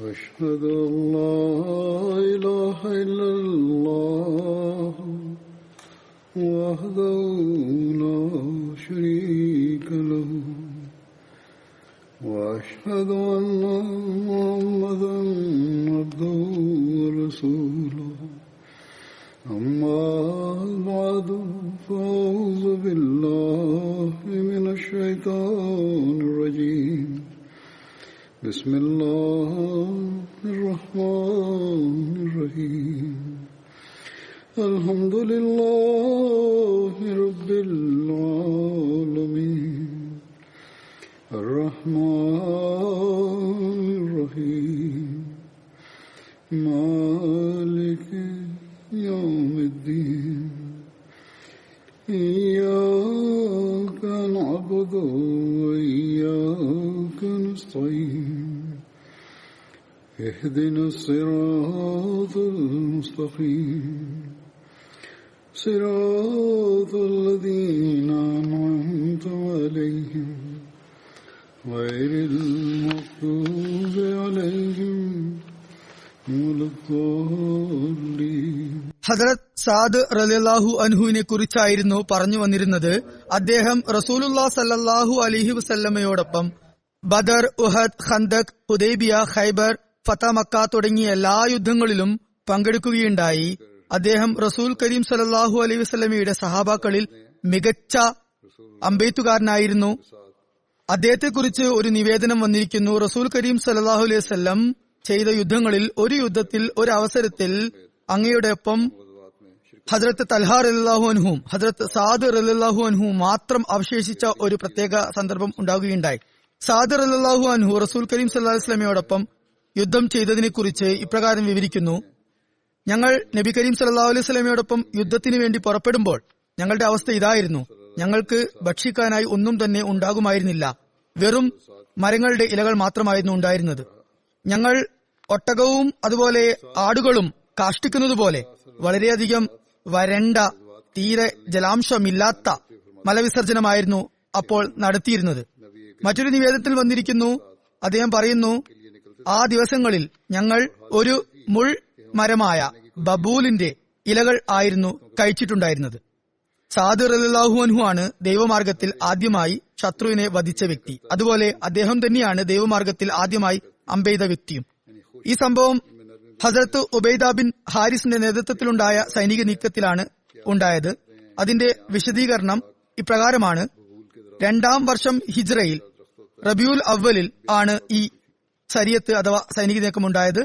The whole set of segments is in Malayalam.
أشهد أن لا إله إلا الله وحده لا شريك له وأشهد أن محمدا عبده ورسوله أما بعد فأعوذ بالله من الشيطان الرجيم بسم الله الرحمن الرحيم الحمد لله رب العالمين الرحمن الرحيم مالك يوم الدين إياك نعبد وإياك نستعين اهدنا الصراط المستقيم صراط الذين أنعمت عليهم غير المغضوب عليهم ولا الضالين. ഹദരത്ത് സാദ് റളിയല്ലാഹു അൻഹുവിനെ കുറിച്ചായിരുന്നു പറഞ്ഞു വന്നിരുന്നത്. അദ്ദേഹം റസൂലുള്ളാഹി സ്വല്ലല്ലാഹു അലൈഹി വസല്ലമയോടൊപ്പം ബദർ, ഉഹദ്, ഖന്ദഖ്, ഹുദൈബിയ, ഖൈബർ, ഫതഹ് മക്ക തുടങ്ങിയ എല്ലാ യുദ്ധങ്ങളിലും പങ്കെടുക്കുകയുണ്ടായി. അദ്ദേഹം റസൂൽ കരീം സല്ലല്ലാഹു അലൈഹി വസല്ലമയുടെ സഹാബാക്കളിൽ മികച്ച അമ്പെയ്ത്തുകാരനായിരുന്നു. അദ്ദേഹത്തെക്കുറിച്ച് ഒരു നിവേദനം വന്നിരിക്കുന്നു. റസൂൽ കരീം സല്ലല്ലാഹു അലൈഹി വസല്ലം ചെയ്ത യുദ്ധങ്ങളിൽ ഒരു യുദ്ധത്തിൽ ഒരവസരത്തിൽ അങ്ങയുടെ ഒപ്പം ഹദ്രത്ത് തൽഹ റളിയല്ലാഹു അൻഹുവും ഹദ്രത്ത് സാദ് റളിയല്ലാഹു അൻഹുവും മാത്രം അവശേഷിച്ച ഒരു പ്രത്യേക സന്ദർഭം ഉണ്ടാകുകയുണ്ടായി. സാദ് റളിയല്ലാഹു അൻഹു റസൂൽ കരീം സല്ലല്ലാഹു അലൈഹി വസല്ലമയോടൊപ്പം യുദ്ധം ചെയ്തതിനെ കുറിച്ച് ഇപ്രകാരം വിവരിക്കുന്നു: ഞങ്ങൾ നബി കരീം സല്ലല്ലാഹു അലൈഹി വസല്ലമയോടൊപ്പം യുദ്ധത്തിന് വേണ്ടി പുറപ്പെടുമ്പോൾ ഞങ്ങളുടെ അവസ്ഥ ഇതായിരുന്നു. ഞങ്ങൾക്ക് ഭക്ഷിക്കാനായി ഒന്നും തന്നെ ഉണ്ടാകുമായിരുന്നില്ല. വെറും മരങ്ങളുടെ ഇലകൾ മാത്രമായിരുന്നു ഉണ്ടായിരുന്നത്. ഞങ്ങൾ ഒട്ടകവും അതുപോലെ ആടുകളും കാഷ്ടിക്കുന്നത് പോലെ വളരെയധികം വരണ്ട, തീരെ ജലാംശമില്ലാത്ത മലവിസർജനമായിരുന്നു അപ്പോൾ നടത്തിയിരുന്നത്. മറ്റൊരു നിവേദനത്തിൽ വന്നിരിക്കുന്നു, അദ്ദേഹം പറയുന്നു, ആ ദിവസങ്ങളിൽ ഞങ്ങൾ ഒരു മുൾ മരമായ ബബൂലിന്റെ ഇലകൾ ആയിരുന്നു കഴിച്ചിട്ടുണ്ടായിരുന്നത്. സാദ് റളിയല്ലാഹു അൻഹു ആണ് ദൈവമാർഗത്തിൽ ആദ്യമായി ശത്രുവിനെ വധിച്ച വ്യക്തി. അതുപോലെ അദ്ദേഹം തന്നെയാണ് ദൈവമാർഗത്തിൽ ആദ്യമായി അമ്പെയ്ത വ്യക്തിയും. ഈ സംഭവം ഹസ്രത്ത് ഉബൈദ ബിൻ ഹാരിസിന്റെ നേതൃത്വത്തിലുണ്ടായ സൈനിക നീക്കത്തിലാണ് ഉണ്ടായത്. അതിന്റെ വിശദീകരണം ഇപ്രകാരമാണ്: 2ാം വർഷം ഹിജ്റയിൽ റബിയുൽ അവ്വലിൽ ആണ് ഈ സരിയത്ത് അഥവാ സൈനിക നീക്കം ഉണ്ടായത്.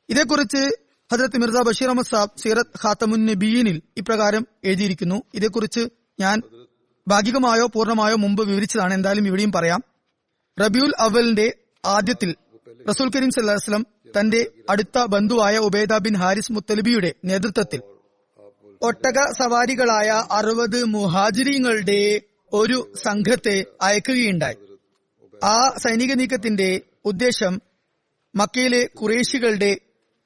ഇതേക്കുറിച്ച് ഹസ്രത്ത് മിർസ ബഷീർ അഹമ്മദ് സാബ് സീറത്ത് ഖാത്തമുൻ നബിയീനിൽ ഇപ്രകാരം എഴുതിയിരിക്കുന്നു. ഇതേക്കുറിച്ച് ഞാൻ ഭാഗികമായോ പൂർണ്ണമായോ മുമ്പ് വിവരിച്ചതാണ്. എന്തായാലും ഇവിടെയും പറയാം. റബിയുൽ അവ്വലിന്റെ ആദ്യത്തിൽ റസൂൽ കരീം സല്ലല്ലാഹു അലൈഹി വസല്ലം തന്റെ അടുത്ത ബന്ധുവായ ഉബൈദ ബിൻ ഹാരിസ് മുത്തലിബിയുടെ നേതൃത്വത്തിൽ ഒട്ടക സവാരികളായ 60 മുഹാജിരീങ്ങളുടെ ഒരു സംഘത്തെ അയക്കുകയുണ്ടായി. ആ സൈനിക നീക്കത്തിന്റെ ഉദ്ദേശം മക്കയിലെ ഖുറൈശികളുടെ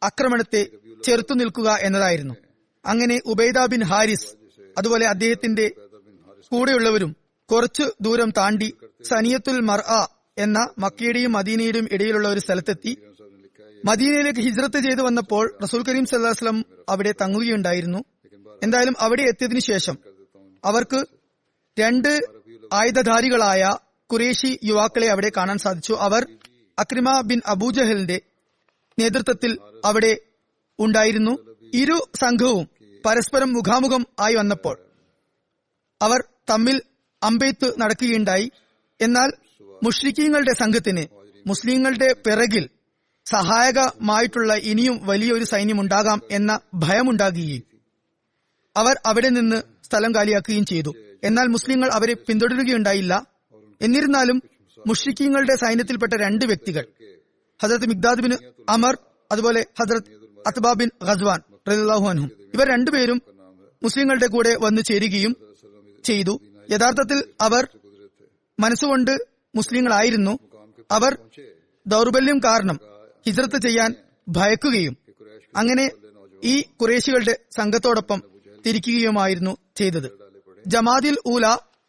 ആക്രമണത്തെ ചെറുത്തു നിൽക്കുക എന്നതായിരുന്നു. അങ്ങനെ ഉബൈദ ബിൻ ഹാരിസ് അതുപോലെ അദ്ദേഹത്തിന്റെ കൂടെയുള്ളവരും കുറച്ചു ദൂരം താണ്ടി സനിയത്തുൽ മർഅ എന്ന മക്കയുടെയും മദീനയുടെയും ഇടയിലുള്ള ഒരു സ്ഥലത്തെത്തി. മദീനയിലേക്ക് ഹിജ്റത്ത് ചെയ്തു വന്നപ്പോൾ റസൂൽ കരീം സല്ലല്ലാഹു അലൈഹി വസല്ലം അവിടെ തങ്ങുകയുണ്ടായിരുന്നു. എന്തായാലും അവിടെ എത്തിയതിനു ശേഷം അവർക്ക് 2 ആയുധധാരികളായ ഖുറൈശി യുവാക്കളെ അവിടെ കാണാൻ സാധിച്ചു. അവർ അക്രിമ ബിൻ അബൂജഹലിന്റെ നേതൃത്വത്തിൽ അവിടെ ഉണ്ടായിരുന്നു. ഇരു സംഘവും പരസ്പരം മുഖാമുഖം ആയി വന്നപ്പോൾ അവർ തമ്മിൽ അമ്പെയ്ത്ത് നടക്കുകയുണ്ടായി. എന്നാൽ മുശ്രിക്കീങ്ങളുടെ സംഘത്തിന് മുസ്ലിങ്ങളുടെ പിറകിൽ സഹായകമായിട്ടുള്ള ഇനിയും വലിയൊരു സൈന്യമുണ്ടാകാം എന്ന ഭയമുണ്ടാകുകയും അവർ അവിടെ നിന്ന് സ്ഥലം കാലിയാക്കുകയും ചെയ്തു. എന്നാൽ മുസ്ലിങ്ങൾ അവരെ പിന്തുടരുകയുണ്ടായില്ല. എന്നിരുന്നാലും മുശ്രിക്കീങ്ങളുടെ സൈന്യത്തിൽപ്പെട്ട 2 വ്യക്തികൾ ഹസ്രത്ത് മിഖ്ദാദ് ബിൻ അമർ അതുപോലെ ഹസ്രത്ത് അത്ബാ ബിൻ ഖസ്വാൻ റളിയല്ലാഹു അൻഹും ഇവർ 2 പേരും മുസ്ലിങ്ങളുടെ കൂടെ വന്നു ചേരുകയും ചെയ്തു. യഥാർത്ഥത്തിൽ അവർ മനസ്സുകൊണ്ട് മുസ്ലിങ്ങളായിരുന്നു. അവർ ദൗർബല്യം കാരണം ഹിജ്റത്ത് ചെയ്യാൻ ഭയക്കുകയും അങ്ങനെ ഈ ഖുറൈശികളുടെ സംഘത്തോടൊപ്പം തിരിക്കുകയുമായിരുന്നു ചെയ്തത്. ജമാദിൽ ഊല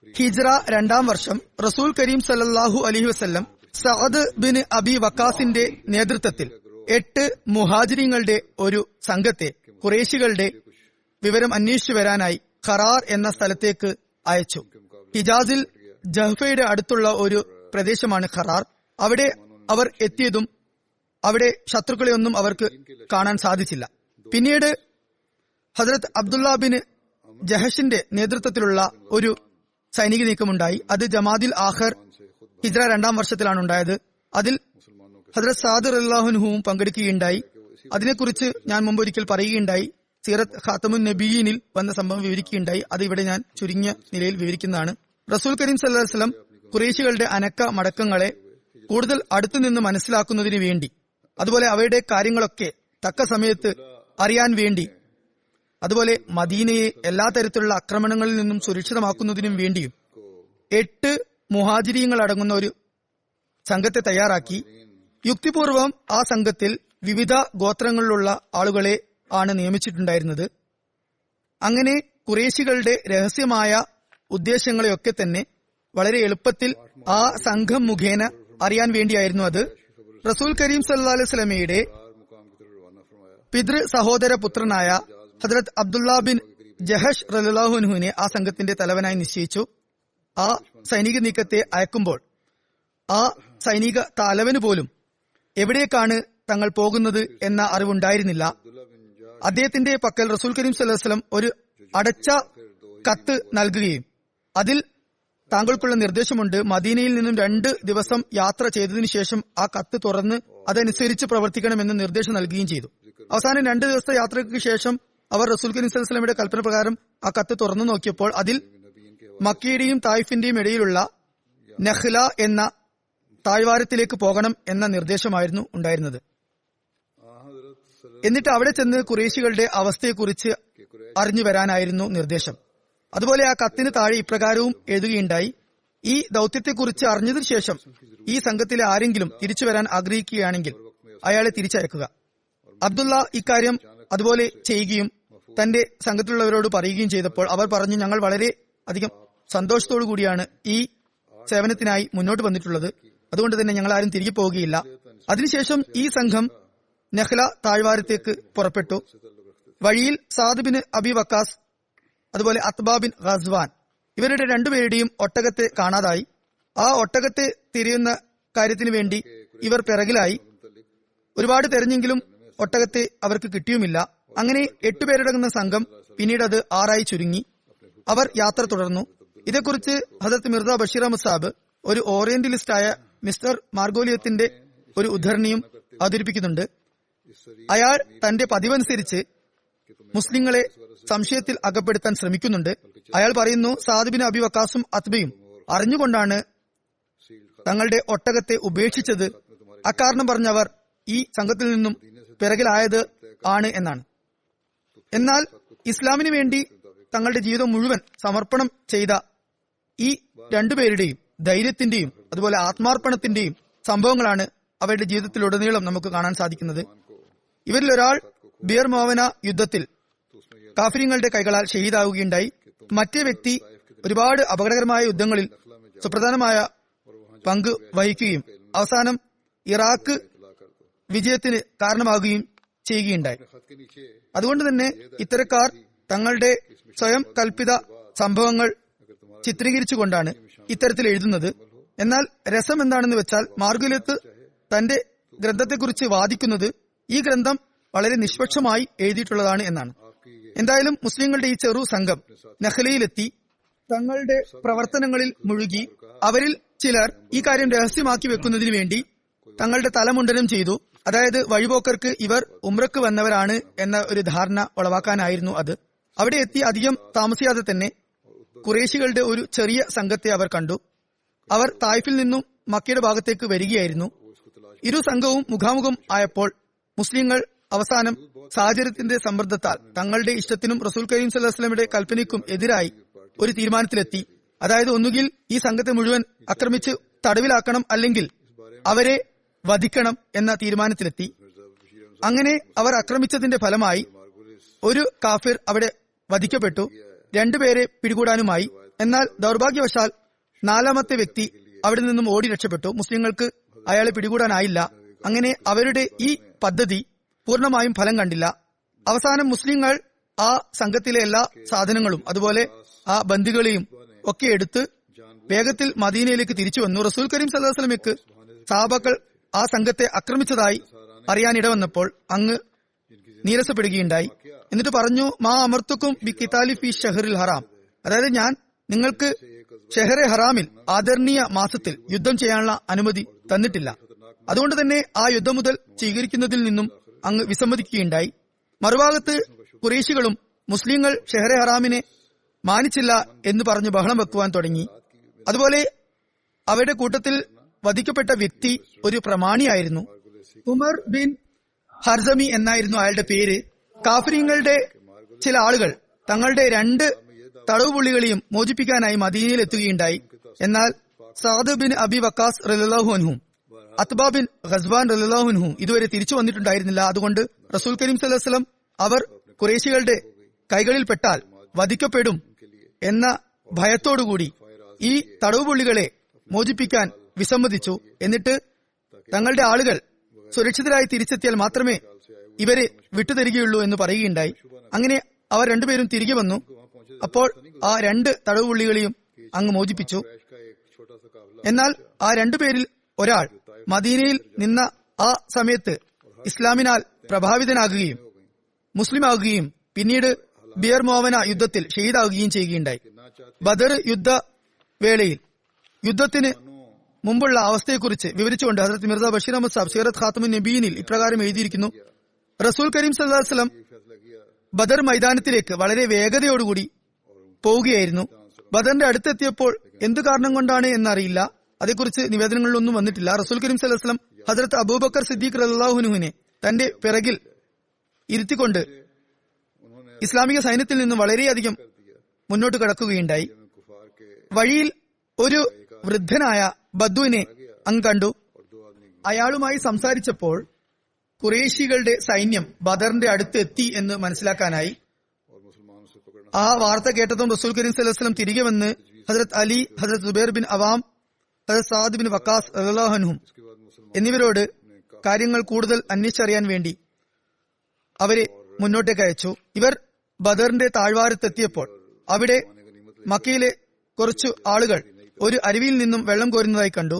ഹിജ്റ 2ാം വർഷം റസൂൽ കരീം സല്ലല്ലാഹു അലൈഹി വസല്ലം സഅദ് ബിൻ അബി വക്കാസിന്റെ നേതൃത്വത്തിൽ 8 മുഹാജിരിങ്ങളുടെ ഒരു സംഘത്തെ ഖുറൈശികളുടെ വിവരം അന്വേഷിച്ചു വരാനായി ഖറാർ എന്ന സ്ഥലത്തേക്ക് അയച്ചു. ഹിജാസിൽ ജഹ്ഫയുടെ അടുത്തുള്ള ഒരു പ്രദേശമാണ് ഖറാർ. അവിടെ അവർ എത്തിയതും അവിടെ ശത്രുക്കളെ ഒന്നും അവർക്ക് കാണാൻ സാധിച്ചില്ല. പിന്നീട് ഹസ്രത്ത് അബ്ദുള്ള ബിൻ ജഹഷിന്റെ നേതൃത്വത്തിലുള്ള ഒരു സൈനിക നീക്കമുണ്ടായി. അത് ജമാദിൽ ആഖർ ഹിജ്റ 2-ാം വർഷത്തിലാണ് ഉണ്ടായത്. അതിൽ ഹസ്രത്ത് സാദ് റളിയല്ലാഹുവും പങ്കെടുക്കുകയുണ്ടായി. അതിനെക്കുറിച്ച് ഞാൻ മുമ്പ് ഒരിക്കൽ പറയുകയുണ്ടായി. സീറത്ത് ഖാത്തമുൻ നബിയീനിൽ വന്ന സംഭവം വിവരിക്കുകയുണ്ടായി. അത് ഇവിടെ ഞാൻ ചുരുങ്ങിയ നിലയിൽ വിവരിക്കുന്നതാണ്. റസൂൽ കരീം സല്ലല്ലാഹു അലൈഹി വസല്ലം ഖുറൈശികളുടെ അനക്ക മടക്കങ്ങളെ കൂടുതൽ അടുത്തുനിന്ന് മനസ്സിലാക്കുന്നതിന് വേണ്ടി, അതുപോലെ അവയുടെ കാര്യങ്ങളൊക്കെ തക്ക സമയത്ത് അറിയാൻ വേണ്ടി, അതുപോലെ മദീനയെ എല്ലാ തരത്തിലുള്ള ആക്രമണങ്ങളിൽ നിന്നും സുരക്ഷിതമാക്കുന്നതിനും വേണ്ടിയും 8 മുഹാജിരീങ്ങൾ അടങ്ങുന്ന ഒരു സംഘത്തെ തയ്യാറാക്കി. യുക്തിപൂർവം ആ സംഘത്തിൽ വിവിധ ഗോത്രങ്ങളിലുള്ള ആളുകളെ ആണ് നിയമിച്ചിട്ടുണ്ടായിരുന്നത്. അങ്ങനെ ഖുറൈശികളുടെ രഹസ്യമായ ഉദ്ദേശങ്ങളെയൊക്കെ തന്നെ വളരെ എളുപ്പത്തിൽ ആ സംഘം മുഖേന അറിയാൻ വേണ്ടിയായിരുന്നു അത്. റസൂൽ കരീം സല്ലല്ലാഹു അലൈഹി വസല്ലമയുടെ പിതൃ സഹോദര പുത്രനായ ഹദ്രത്ത് അബ്ദുള്ള ബിൻ ജഹഷ് റളിയല്ലാഹു അൻഹുവിനെ ആ സംഘത്തിന്റെ തലവനായി നിശ്ചയിച്ചു. ആ സൈനിക നീക്കത്തെ അയക്കുമ്പോൾ ആ സൈനിക തലവന് പോലും എവിടേക്കാണ് തങ്ങൾ പോകുന്നത് എന്ന അറിവുണ്ടായിരുന്നില്ല. അദ്ദേഹത്തിന്റെ പക്കൽ റസൂൽ കരീം സല്ലല്ലാഹു അലൈഹി വസല്ലം ഒരു അടച്ച കത്ത് നൽകുകയും അതിൽ താങ്കൾക്കുള്ള നിർദ്ദേശമുണ്ട്, മദീനയിൽ നിന്നും 2 ദിവസം യാത്ര ചെയ്തതിനു ശേഷം ആ കത്ത് തുറന്ന് അതനുസരിച്ച് പ്രവർത്തിക്കണമെന്ന് നിർദ്ദേശം നൽകുകയും ചെയ്തു. അവസാനം 2 ദിവസത്തെ യാത്രയ്ക്ക് ശേഷം അവർ റസൂൽ കരീം സല്ലല്ലാഹു അലൈഹി വസല്ലമയുടെ കൽപ്പന പ്രകാരം ആ കത്ത് തുറന്നു നോക്കിയപ്പോൾ അതിൽ മക്കയുടെയും തായിഫിന്റെയും ഇടയിലുള്ള നഖ്ല എന്ന താഴ്വാരത്തിലേക്ക് പോകണം എന്ന നിർദ്ദേശമായിരുന്നു ഉണ്ടായിരുന്നത്. എന്നിട്ട് അവിടെ ചെന്ന് ഖുറൈശികളുടെ അവസ്ഥയെക്കുറിച്ച് അറിഞ്ഞു വരാനായിരുന്നു നിർദ്ദേശം. അതുപോലെ ആ കത്തിന് താഴെ ഇപ്രകാരവും എഴുതുകയുണ്ടായി: ഈ ദൌത്യത്തെക്കുറിച്ച് അറിഞ്ഞതിനു ശേഷം ഈ സംഘത്തിലെ ആരെങ്കിലും തിരിച്ചു വരാൻ ആഗ്രഹിക്കുകയാണെങ്കിൽ അയാളെ തിരിച്ചയക്കുക. അബ്ദുള്ള ഇക്കാര്യം അതുപോലെ ചെയ്യുകയും തന്റെ സംഘത്തിലുള്ളവരോട് പറയുകയും ചെയ്തപ്പോൾ അവർ പറഞ്ഞു, ഞങ്ങൾ വളരെ അധികം സന്തോഷത്തോടു കൂടിയാണ് ഈ സേവനത്തിനായി മുന്നോട്ട് വന്നിട്ടുള്ളത്. അതുകൊണ്ട് തന്നെ ഞങ്ങൾ ആരും തിരികെ പോവുകയില്ല. അതിനുശേഷം ഈ സംഘം നഖ്ല താഴ്വാരത്തേക്ക് പുറപ്പെട്ടു. വഴിയിൽ സാദ് ബിൻ അബി വക്കാസ് അതുപോലെ അത്ബാ ബിൻ ഖസ്വാൻ ഇവരുടെ 2 പേരുടെയും ഒട്ടകത്തെ കാണാതായി. ആ ഒട്ടകത്തെ തിരയുന്ന കാര്യത്തിന് വേണ്ടി ഇവർ പിറകിലായി. ഒരുപാട് തെരഞ്ഞെങ്കിലും ഒട്ടകത്തെ അവർക്ക് കിട്ടിയുമില്ല. അങ്ങനെ 8 പേരടങ്ങുന്ന സംഘം പിന്നീട് അത് 6 ആയി ചുരുങ്ങി. അവർ യാത്ര തുടർന്നു. ഇതേക്കുറിച്ച് ഹദരത്ത് മിർസ ബഷീർ അഹമ്മദ് സാബ് ഒരു ഓറിയന്റലിസ്റ്റായ മിസ്റ്റർ മാർഗോലിയത്തിന്റെ ഒരു ഉദ്ധരണിയും അവതരിപ്പിക്കുന്നുണ്ട്. അയാൾ തന്റെ പതിവനുസരിച്ച് മുസ്ലിങ്ങളെ സംശയത്തിൽ അകപ്പെടുത്താൻ ശ്രമിക്കുന്നുണ്ട്. അയാൾ പറയുന്നു, സാദ് ബിൻ അബി വക്കാസും അത്ബയും അറിഞ്ഞുകൊണ്ടാണ് തങ്ങളുടെ ഒട്ടകത്തെ ഉപേക്ഷിച്ചത്. അക്കാരണം പറഞ്ഞവർ ഈ സംഘത്തിൽ നിന്നും പിറകിലായത് ആണ് എന്നാണ്. എന്നാൽ ഇസ്ലാമിന് വേണ്ടി തങ്ങളുടെ ജീവിതം മുഴുവൻ സമർപ്പണം ചെയ്ത ഈ 2 പേരുടെയും ധൈര്യത്തിന്റെയും അതുപോലെ ആത്മാർപ്പണത്തിന്റെയും സംഭവങ്ങളാണ് അവരുടെ ജീവിതത്തിലുടനീളം നമുക്ക് കാണാൻ സാധിക്കുന്നത്. ഇവരിൽ ഒരാൾ ബിയർ മോവന യുദ്ധത്തിൽ കാഫിര്യങ്ങളുടെ കൈകളാൽ ഷഹീദാവുകയുണ്ടായി. മറ്റേ വ്യക്തി ഒരുപാട് അപകടകരമായ യുദ്ധങ്ങളിൽ സുപ്രധാനമായ പങ്ക് വഹിക്കുകയും അവസാനം ഇറാഖ് വിജയത്തിന് കാരണമാകുകയും ചെയ്യുകയുണ്ടായി. അതുകൊണ്ട് തന്നെ ഇത്തരക്കാർ തങ്ങളുടെ സ്വയം കൽപ്പിത സംഭവങ്ങൾ ചിത്രീകരിച്ചുകൊണ്ടാണ് ഇത്തരത്തിൽ എഴുതുന്നത്. എന്നാൽ രസം എന്താണെന്ന് വെച്ചാൽ മാർഗുലിയത്ത് തന്റെ ഗ്രന്ഥത്തെക്കുറിച്ച് വാദിക്കുന്നത് ഈ ഗ്രന്ഥം വളരെ നിഷ്പക്ഷമായി എഴുതിയിട്ടുള്ളതാണ് എന്നാണ്. എന്തായാലും മുസ്ലിങ്ങളുടെ ഈ ചെറു സംഘം നഖ്ലയിലെത്തി തങ്ങളുടെ പ്രവർത്തനങ്ങളിൽ മുഴുകി. അവരിൽ ചിലർ ഈ കാര്യം രഹസ്യമാക്കി വെക്കുന്നതിന് വേണ്ടി തങ്ങളുടെ തലമുണ്ടനം ചെയ്തു. അതായത് വഴിപോക്കർക്ക് ഇവർ ഉംറക്ക് വന്നവരാണ് എന്ന ഒരു ധാരണ ഉളവാക്കാനായിരുന്നു അത്. അവിടെ എത്തി അധികം താമസിയാതെ തന്നെ ഖുറൈശികളുടെ ഒരു ചെറിയ സംഘത്തെ അവർ കണ്ടു. അവർ തായിഫിൽ നിന്നും മക്കയുടെ ഭാഗത്തേക്ക് വരികയായിരുന്നു. ഇരു സംഘവും മുഖാമുഖം ആയപ്പോൾ മുസ്ലിങ്ങൾ അവസാനം സാഹചര്യത്തിന്റെ സമ്മർദ്ദത്താൽ തങ്ങളുടെ ഇഷ്ടത്തിനും റസൂൽ കരീം സല്ലല്ലാഹു അലൈഹി വസല്ലമയുടെ കൽപ്പനയ്ക്കും എതിരായി ഒരു തീരുമാനത്തിലെത്തി. അതായത് ഒന്നുകിൽ ഈ സംഘത്തെ മുഴുവൻ ആക്രമിച്ച് തടവിലാക്കണം, അല്ലെങ്കിൽ അവരെ വധിക്കണം എന്ന തീരുമാനത്തിലെത്തി. അങ്ങനെ അവർ ആക്രമിച്ചതിന്റെ ഫലമായി ഒരു കാഫിർ അവിടെ വധിക്കപ്പെട്ടു. 2 പേരെ പിടികൂടാനുമായി. എന്നാൽ ദൗർഭാഗ്യവശാൽ 4ാമത്തെ വ്യക്തി അവിടെ നിന്നും ഓടി രക്ഷപ്പെട്ടു. മുസ്ലിങ്ങൾക്ക് അയാളെ പിടികൂടാനായില്ല. അങ്ങനെ അവരുടെ ഈ പദ്ധതി പൂർണ്ണമായും ഫലം കണ്ടില്ല. അവസാനം മുസ്ലിങ്ങൾ ആ സംഘത്തിലെ എല്ലാ സാധനങ്ങളും അതുപോലെ ആ ബന്ദികളെയും ഒക്കെ എടുത്ത് വേഗത്തിൽ മദീനയിലേക്ക് തിരിച്ചു വന്നു. റസൂൽ കരീം സല്ലല്ലാഹു അലൈഹി വസല്ലമയ്ക്ക് സഹാബാക്കൾ ആ സംഘത്തെ ആക്രമിച്ചതായി അറിയാനിടവന്നപ്പോൾ അങ്ങ് നീരസപ്പെടുകയുണ്ടായി. എന്നിട്ട് പറഞ്ഞു, മാ അമർത്തുക്കും ബി ഖിതാലി ഫി ഷഹറിൽ ഹറാം, അതായത് ഞാൻ നിങ്ങൾക്ക് ഷെഹറെ ഹറാമിൽ ആദരണീയ മാസത്തിൽ യുദ്ധം ചെയ്യാനുള്ള അനുമതി തന്നിട്ടില്ല. അതുകൊണ്ട് തന്നെ ആ യുദ്ധം മുതൽ സ്വീകരിക്കുന്നതിൽ നിന്നും അങ്ങ് വിസമ്മതിക്കുകയുണ്ടായി. മറുഭാഗത്ത് ഖുറൈശികളും മുസ്ലിങ്ങൾ ഷെഹറെ ഹറാമിനെ മാനിച്ചില്ല എന്ന് പറഞ്ഞ് ബഹളം വെക്കുവാൻ തുടങ്ങി. അതുപോലെ അവരുടെ കൂട്ടത്തിൽ വധിക്കപ്പെട്ട വ്യക്തി ഒരു പ്രമാണിയായിരുന്നു. ഉമർ ബിൻ ഹർസമി എന്നായിരുന്നു അയാളുടെ പേര്. കാഫിര്യങ്ങളുടെ ചില ആളുകൾ തങ്ങളുടെ 2 തടവുപുള്ളികളെയും മോചിപ്പിക്കാനായി മദീനയിൽ എത്തുകയുണ്ടായി. എന്നാൽ സഅദ് ബിൻ അബി വക്കാസ് റളിയല്ലാഹു അൻഹു അത്ബ ബിൻ ഖസ്വാൻ റളിയല്ലാഹു അൻഹു ഇതുവരെ തിരിച്ചു വന്നിട്ടുണ്ടായിരുന്നില്ല. അതുകൊണ്ട് റസൂൽ കരീം സല്ലല്ലാഹു അലൈഹി വസല്ലം അവർ ഖുറൈശികളുടെ കൈകളിൽപ്പെട്ടാൽ വധിക്കപ്പെടും എന്ന ഭയത്തോടുകൂടി ഈ തടവുപുള്ളികളെ മോചിപ്പിക്കാൻ വിസമ്മതിച്ചു. എന്നിട്ട് തങ്ങളുടെ ആളുകൾ സുരക്ഷിതരായി തിരിച്ചെത്തിയാൽ മാത്രമേ ഇവരെ വിട്ടുതരികയുള്ളൂ എന്ന് പറയുകയുണ്ടായി. അങ്ങനെ അവർ രണ്ടുപേരും തിരികെ വന്നു. അപ്പോൾ ആ 2 തടവുപുള്ളികളെയും അങ്ങ് മോചിപ്പിച്ചു. എന്നാൽ ആ 2 പേരിൽ ഒരാൾ മദീനയിൽ നിന്ന ആ സമയത്ത് ഇസ്ലാമിനാൽ പ്രഭാവിതനാകുകയും മുസ്ലിമാകുകയും പിന്നീട് ബിയർ മോവന യുദ്ധത്തിൽ ഷഹീദാകുകയും ചെയ്യുകയുണ്ടായി. ബദർ യുദ്ധവേളയിൽ യുദ്ധത്തിന് മുമ്പുള്ള അവസ്ഥയെക്കുറിച്ച് വിവരിച്ചുകൊണ്ട് ഹസ്രത്ത് മിർസ ബഷീർ അഹമ്മദ് സാബ് സീറത്ത് ഖാത്തമുൻ നബീനിൽ ഇപ്രകാരം എഴുതിയിരിക്കുന്നു. റസൂൽ കരീം സല്ലല്ലാഹു അലൈഹി വസല്ലം ബദർ മൈതാനത്തിലേക്ക് വളരെ വേഗതയോടുകൂടി പോവുകയായിരുന്നു. ബദറിന്റെ അടുത്തെത്തിയപ്പോൾ എന്തു കാരണം കൊണ്ടാണ് എന്നറിയില്ല. അതേക്കുറിച്ച് നിവേദനങ്ങളിലൊന്നും വന്നിട്ടില്ല. റസൂൽ കരീം സല്ലല്ലാഹു അലൈഹി വസല്ലം ഹസ്രത്ത് അബൂബക്കർ സിദ്ദീഖ് റളിയല്ലാഹു അൻഹുവിനെ തന്റെ പിറകിൽ ഇരുത്തിക്കൊണ്ട് ഇസ്ലാമിക സൈന്യത്തിൽ നിന്ന് വളരെയധികം മുന്നോട്ട് കടക്കുകയുണ്ടായി. വഴിയിൽ ഒരു വൃദ്ധനായ ബദ്ദുവിനെ അങ്ങ് കണ്ടു. അയാളുമായി സംസാരിച്ചപ്പോൾ ഖുറൈശികളുടെ സൈന്യം ബദറിന്റെ അടുത്ത് എത്തി എന്ന് മനസ്സിലാക്കാനായി. ആ വാർത്ത കേട്ടതും റസൂൽ കരീം സല്ലല്ലാഹു അലൈഹി വസല്ലം തിരികെ വന്ന് ഹസ്രത്ത് അലി, ഹസ്രത്ത് സുബൈർ ബിൻ അവാം, ഹസ്രത്ത് സഅദ് ബിൻ വക്കാസ് റളിയല്ലാഹു അൻഹും എന്നിവരോട് കാര്യങ്ങൾ കൂടുതൽ അന്വേഷിച്ചറിയാൻ വേണ്ടി അവരെ മുന്നോട്ടേക്ക് അയച്ചു. ഇവർ ബദറിന്റെ താഴ്വാരത്തെത്തിയപ്പോൾ അവിടെ മക്കയിലെ കുറച്ചു ആളുകൾ ഒരു അരുവിയിൽ നിന്നും വെള്ളം കോരുന്നതായി കണ്ടു.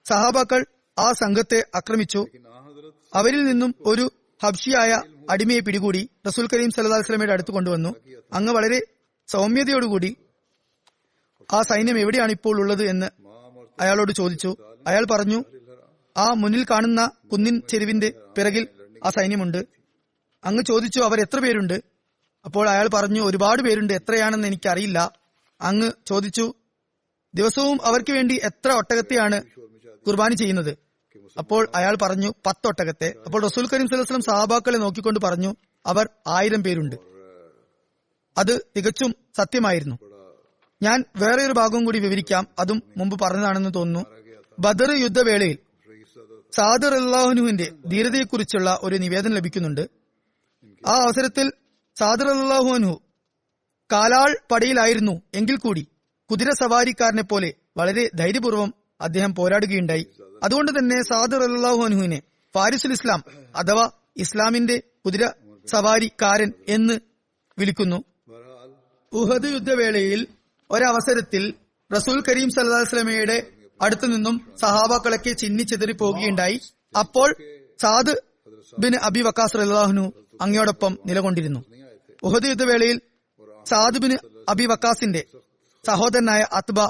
സഹാബാക്കൾ ആ സംഘത്തെ ആക്രമിച്ചു. അവരിൽ നിന്നും ഒരു ഹബ്ഷിയായ അടിമയെ പിടികൂടി റസൂൽ കരീം സല്ലല്ലാഹു അലൈഹി വസല്ലമയുടെ അടുത്ത് കൊണ്ടുവന്നു. അങ്ങ് വളരെ സൗമ്യതയോടുകൂടി ആ സൈന്യം എവിടെയാണ് ഇപ്പോൾ ഉള്ളത് എന്ന് അയാളോട് ചോദിച്ചു. അയാൾ പറഞ്ഞു, ആ മുന്നിൽ കാണുന്ന കുന്നിൻ ചെരുവിന്റെ പിറകിൽ ആ സൈന്യമുണ്ട്. അങ്ങ് ചോദിച്ചു, അവർ എത്ര പേരുണ്ട്? അപ്പോൾ അയാൾ പറഞ്ഞു, ഒരുപാട് പേരുണ്ട്, എത്രയാണെന്ന് എനിക്കറിയില്ല. അങ്ങ് ചോദിച്ചു, ദിവസവും അവർക്ക് വേണ്ടി എത്ര ഒട്ടകത്തെയാണ് കുർബാനി ചെയ്യുന്നത്? അപ്പോൾ അയാൾ പറഞ്ഞു, 10 ഒട്ടകത്തെ. അപ്പോൾ റസൂൽ കരീം സല്ലല്ലാഹു അലൈഹി വസല്ലം സഹാബാക്കളെ നോക്കിക്കൊണ്ട് പറഞ്ഞു, അവർ 1000 പേരുണ്ട്. അത് തികച്ചും സത്യമായിരുന്നു. ഞാൻ വേറെ ഒരു ഭാഗവും കൂടി വിവരിക്കാം. അതും മുമ്പ് പറഞ്ഞതാണെന്ന് തോന്നുന്നു. ബദർ യുദ്ധവേളയിൽ സഅദ് റളിയല്ലാഹു അൻഹുവിന്റെ ധീരതയെക്കുറിച്ചുള്ള ഒരു നിവേദനം ലഭിക്കുന്നുണ്ട്. ആ അവസരത്തിൽ സഅദ് റളിയല്ലാഹു അൻഹു കാലാൾ പടയിലായിരുന്നു എങ്കിൽ കൂടി കുതിര സവാരിക്കാരനെ പോലെ വളരെ ധൈര്യപൂർവ്വം അദ്ദേഹം പോരാടുകയുണ്ടായി. അതുകൊണ്ട് തന്നെ സഅദ് റളിയല്ലാഹു അൻഹുവിനെ ഫാരിസുൽ ഇസ്ലാം അഥവാ ഇസ്ലാമിന്റെ കുതിര സവാരിക്കാരൻ എന്ന് വിളിക്കുന്നു. ഉഹദ് യുദ്ധവേളയിൽ ഒരവസരത്തിൽ റസൂൽ കരീം സല്ലല്ലാഹു അലൈഹി വസല്ലമയുടെ അടുത്തു നിന്നും സഹാബാക്കളൊക്കെ ചിന്നിച്ചെതറി പോകുകയുണ്ടായി. അപ്പോൾ സഅദ് ബിൻ അബി വക്കാസ് റളിയല്ലാഹു അൻഹു അങ്ങയോടൊപ്പം നിലകൊണ്ടിരുന്നു. ഉഹദ് യുദ്ധവേളയിൽ സഅദ് ബിൻ അബി വക്കാസിന്റെ സഹോദരനായ അത്ബ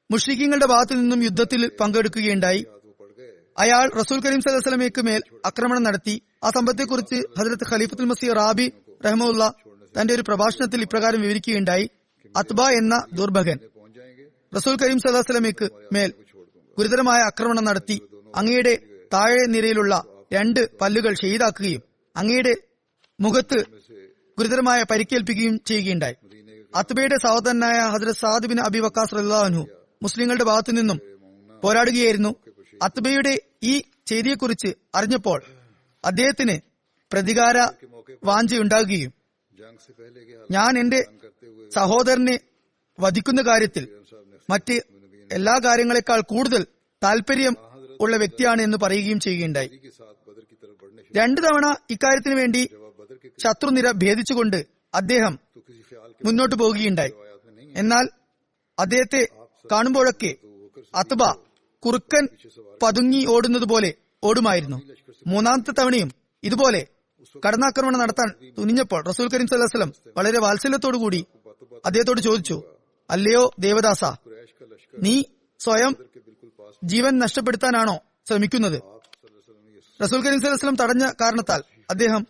മുശ്രിക്കീങ്ങളുടെ ഭാഗത്തു നിന്നും യുദ്ധത്തിൽ പങ്കെടുക്കുകയുണ്ടായി. അയാൾ റസൂൽ കരീം സല്ലല്ലാഹു അലൈഹി വസല്ലമയ്ക്ക് മേൽ ആക്രമണം നടത്തി. ആ സംഭവത്തെക്കുറിച്ച് ഹദ്റത്ത് ഖലീഫത്തുൽ മസീഹ് റാബി റഹ്മത്തുള്ള തന്റെ ഒരു പ്രഭാഷണത്തിൽ ഇപ്രകാരം വിവരിക്കുകയുണ്ടായി. അത്ബ എന്ന ദുർഭകൻ റസൂൽ കരീം സല്ലല്ലാഹു അലൈഹി വസല്ലമയ്ക്ക് മേൽ ഗുരുതരമായ ആക്രമണം നടത്തി അങ്ങയുടെ താഴെ നിരയിലുള്ള 2 പല്ലുകൾ ഷഹീദാക്കുകയും അങ്ങയുടെ മുഖത്ത് ഗുരുതരമായ പരിക്കേൽപ്പിക്കുകയും ചെയ്യുകയുണ്ടായി. അത്ബയുടെ സഹോദരനായ ഹദ്റത്ത് സഅദ് ബിൻ അബി വക്കാസ് റളിയല്ലാഹു അൻഹു മുസ്ലിങ്ങളുടെ ഭാഗത്തു നിന്നും പോരാടുകയായിരുന്നു. അത്ബയുടെ ഈ ചെയ്തിയെക്കുറിച്ച് അറിഞ്ഞപ്പോൾ അദ്ദേഹത്തിന് പ്രതികാര വാഞ്ചയുണ്ടാകുകയും ഞാൻ എന്റെ സഹോദരനെ വധിക്കുന്ന കാര്യത്തിൽ മറ്റ് എല്ലാ കാര്യങ്ങളെക്കാൾ കൂടുതൽ താല്പര്യം ഉള്ള വ്യക്തിയാണ് എന്ന് പറയുകയും ചെയ്യുകയുണ്ടായി. बदर की तरफ बढ़ने 2 തവണ ഇക്കാര്യത്തിനു വേണ്ടി जब आप बदर के ശത്രുനിര ഭേദിച്ചുകൊണ്ട് അദ്ദേഹം तो किसी ख्याल के മുന്നോട്ട് പോവുകയുണ്ടായി. रिवायात में नहीं है എന്നാൽ അദ്ദേഹത്തെ കാണുമ്പോഴൊക്കെ അത്ബ കുറുക്കൻ പതുങ്ങി ഓടുന്നത് പോലെ ഓടുമായിരുന്നു. 3ാമത്തെ തവണയും ഇതുപോലെ കടന്നാക്രമണം നടത്താൻ തുനിഞ്ഞപ്പോൾ റസൂൽ കരീം സല്ലല്ലാഹു അലൈഹി വസല്ലം വളരെ വാത്സല്യത്തോടുകൂടി അദ്ദേഹത്തോട് ചോദിച്ചു, അല്ലയോ ദേവദാസ, कुरैश का लश्कर നീ സ്വയം के बिल्कुल पास ജീവൻ നഷ്ടപ്പെടുത്താനാണോ ശ്രമിക്കുന്നത്? आप सल्लल्लाहु अलैहि वसल्लम ने ये റസൂൽ കരീം സല്ലല്ലാഹു അലൈഹി വസല്ലം തടഞ്ഞ കാരണത്താൽ അദ്ദേഹം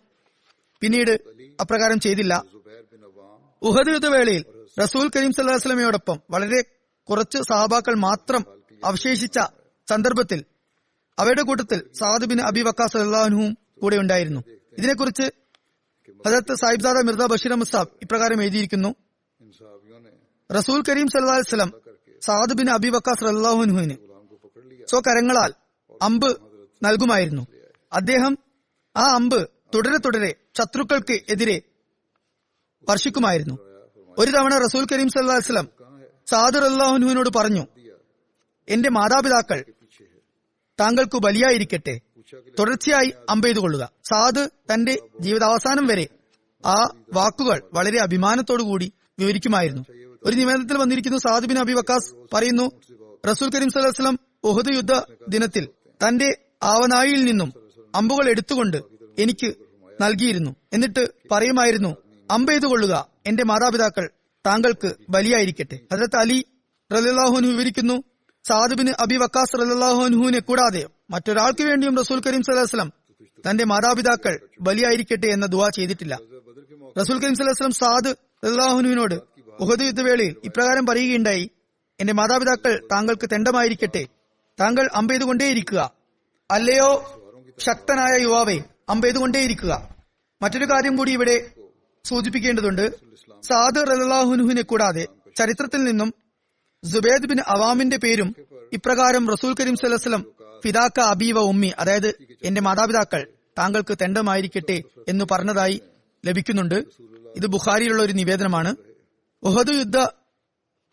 പിന്നീട് അപ്രകാരം ചെയ്തില്ല. जुबैर बिन अवाम ഉഹദ് യുദ്ധവേളയിൽ റസൂൽ കരീം സല്ലല്ലാഹു അലൈഹി വസല്ലമയോടൊപ്പം വളരെ കുറച്ച് സഹാബാക്കൾ മാത്രം അവശേഷിച്ച സന്ദർഭത്തിൽ അവയുടെ കൂട്ടത്തിൽ സഅദ് ബിൻ അബി വക്കാസ് റളിയല്ലാഹു അൻഹുവും കൂടെ ഉണ്ടായിരുന്നു. ഇതിനെക്കുറിച്ച് ഹദരത്ത് സാഹിബ്സാദ മിർസ ബഷീർ അഹ്മദ് സാബ് ഇപ്രകാരം എഴുതിയിരിക്കുന്നു. इन सहाबियों ने റസൂൽ കരീം സല്ലല്ലാഹു അലൈഹി വസല്ലം സഅദ് ബിൻ അബി വക്കാസ് റളിയല്ലാഹു അൻഹുവിന് गुलाम को पकड़ लिया സ്വകരങ്ങളാൽ അമ്പ് നൽകുമായിരുന്നു. അദ്ദേഹം ആ അമ്പ് തുടരെ തുടരെ ശത്രുക്കൾക്ക് എതിരെ വർഷിക്കുമായിരുന്നു. ഒരു തവണ റസൂൽ കരീം സല്ലല്ലാഹു അലൈഹി വസല്ലം സഅദ് റളിയല്ലാഹു അൻഹുവിനോട് പറഞ്ഞു, എന്റെ മാതാപിതാക്കൾ पीछे है താങ്കൾക്കു ബലിയായിരിക്കട്ടെ, തുടർച്ചയായി അമ്പെയ്തു കൊള്ളുക. സഅദ് തന്റെ ജീവിതാവസാനം വരെ ആ വാക്കുകൾ വളരെ അഭിമാനത്തോടുകൂടി വിവരിക്കുമായിരുന്നു. ഒരു നിവേദനത്തിൽ വന്നിരിക്കുന്നു, സഅദ് ബിൻ അബി വക്കാസ് പറയുന്നു, റസൂൽ കരീം സല്ലല്ലാഹു അലൈഹി വസല്ലം ഉഹദ് യുദ്ധ ദിനത്തിൽ തന്റെ ആവനാഴിയിൽ നിന്നും അമ്പുകൾ എടുത്തുകൊണ്ട് എനിക്ക് നൽകിയിരുന്നു. എന്നിട്ട് പറയുമായിരുന്നു, അമ്പെയ്തു കൊള്ളുക, എന്റെ മാതാപിതാക്കൾ താങ്കൾക്ക് ബലിയായിരിക്കട്ടെ. ഹദ്രത്ത് അലി റളിയല്ലാഹു അൻഹു വിവരിക്കുന്നു, സഅദ് ബിൻ അബി വക്കാസ് റളിയല്ലാഹു അൻഹുവിനെ കൂടാതെ മറ്റൊരാൾക്ക് വേണ്ടിയും റസൂൽ കരീം സല്ലല്ലാഹു അലൈഹി വസല്ലം തന്റെ മാതാപിതാക്കൾ ബലിയായിരിക്കട്ടെ എന്ന ദുആ ചെയ്തിട്ടില്ല. റസൂൽ കരീം സല്ലല്ലാഹു അലൈഹി വസല്ലം സഅദ് റളിയല്ലാഹു അൻഹുവിനോട് ഉഹദ് യുദ്ധവേളയിൽ ഇപ്രകാരം പറയുകയുണ്ടായി, എന്റെ മാതാപിതാക്കൾ താങ്കൾക്ക് തെണ്ടമായിരിക്കട്ടെ, താങ്കൾ അമ്പെയ്തുകൊണ്ടേയിരിക്കുക, അല്ലയോ ശക്തനായ യുവാവേ, അമ്പെയ്തുകൊണ്ടേയിരിക്കുക. മറ്റൊരു കാര്യം കൂടി ഇവിടെ സൂചിപ്പിക്കേണ്ടതുണ്ട്. സഅദ് റളിയല്ലാഹു അൻഹുവിനെ കൂടാതെ ചരിത്രത്തിൽ നിന്നും സുബൈദ് ബിൻ അവാമിന്റെ പേരും ഇപ്രകാരം റസൂൽ കരീം സല്ലല്ലാഹു അലൈഹി വസല്ലം ഫിദാക്ക അബീ വ ഉമ്മി, അതായത് എന്റെ മാതാപിതാക്കൾ താങ്കൾക്ക് തെണ്ടമായിരിക്കട്ടെ എന്ന് പറഞ്ഞതായി ലഭിക്കുന്നുണ്ട്. ഇത് ബുഖാരിയിലുള്ള ഒരു നിവേദനമാണ്. ഉഹദ് യുദ്ധ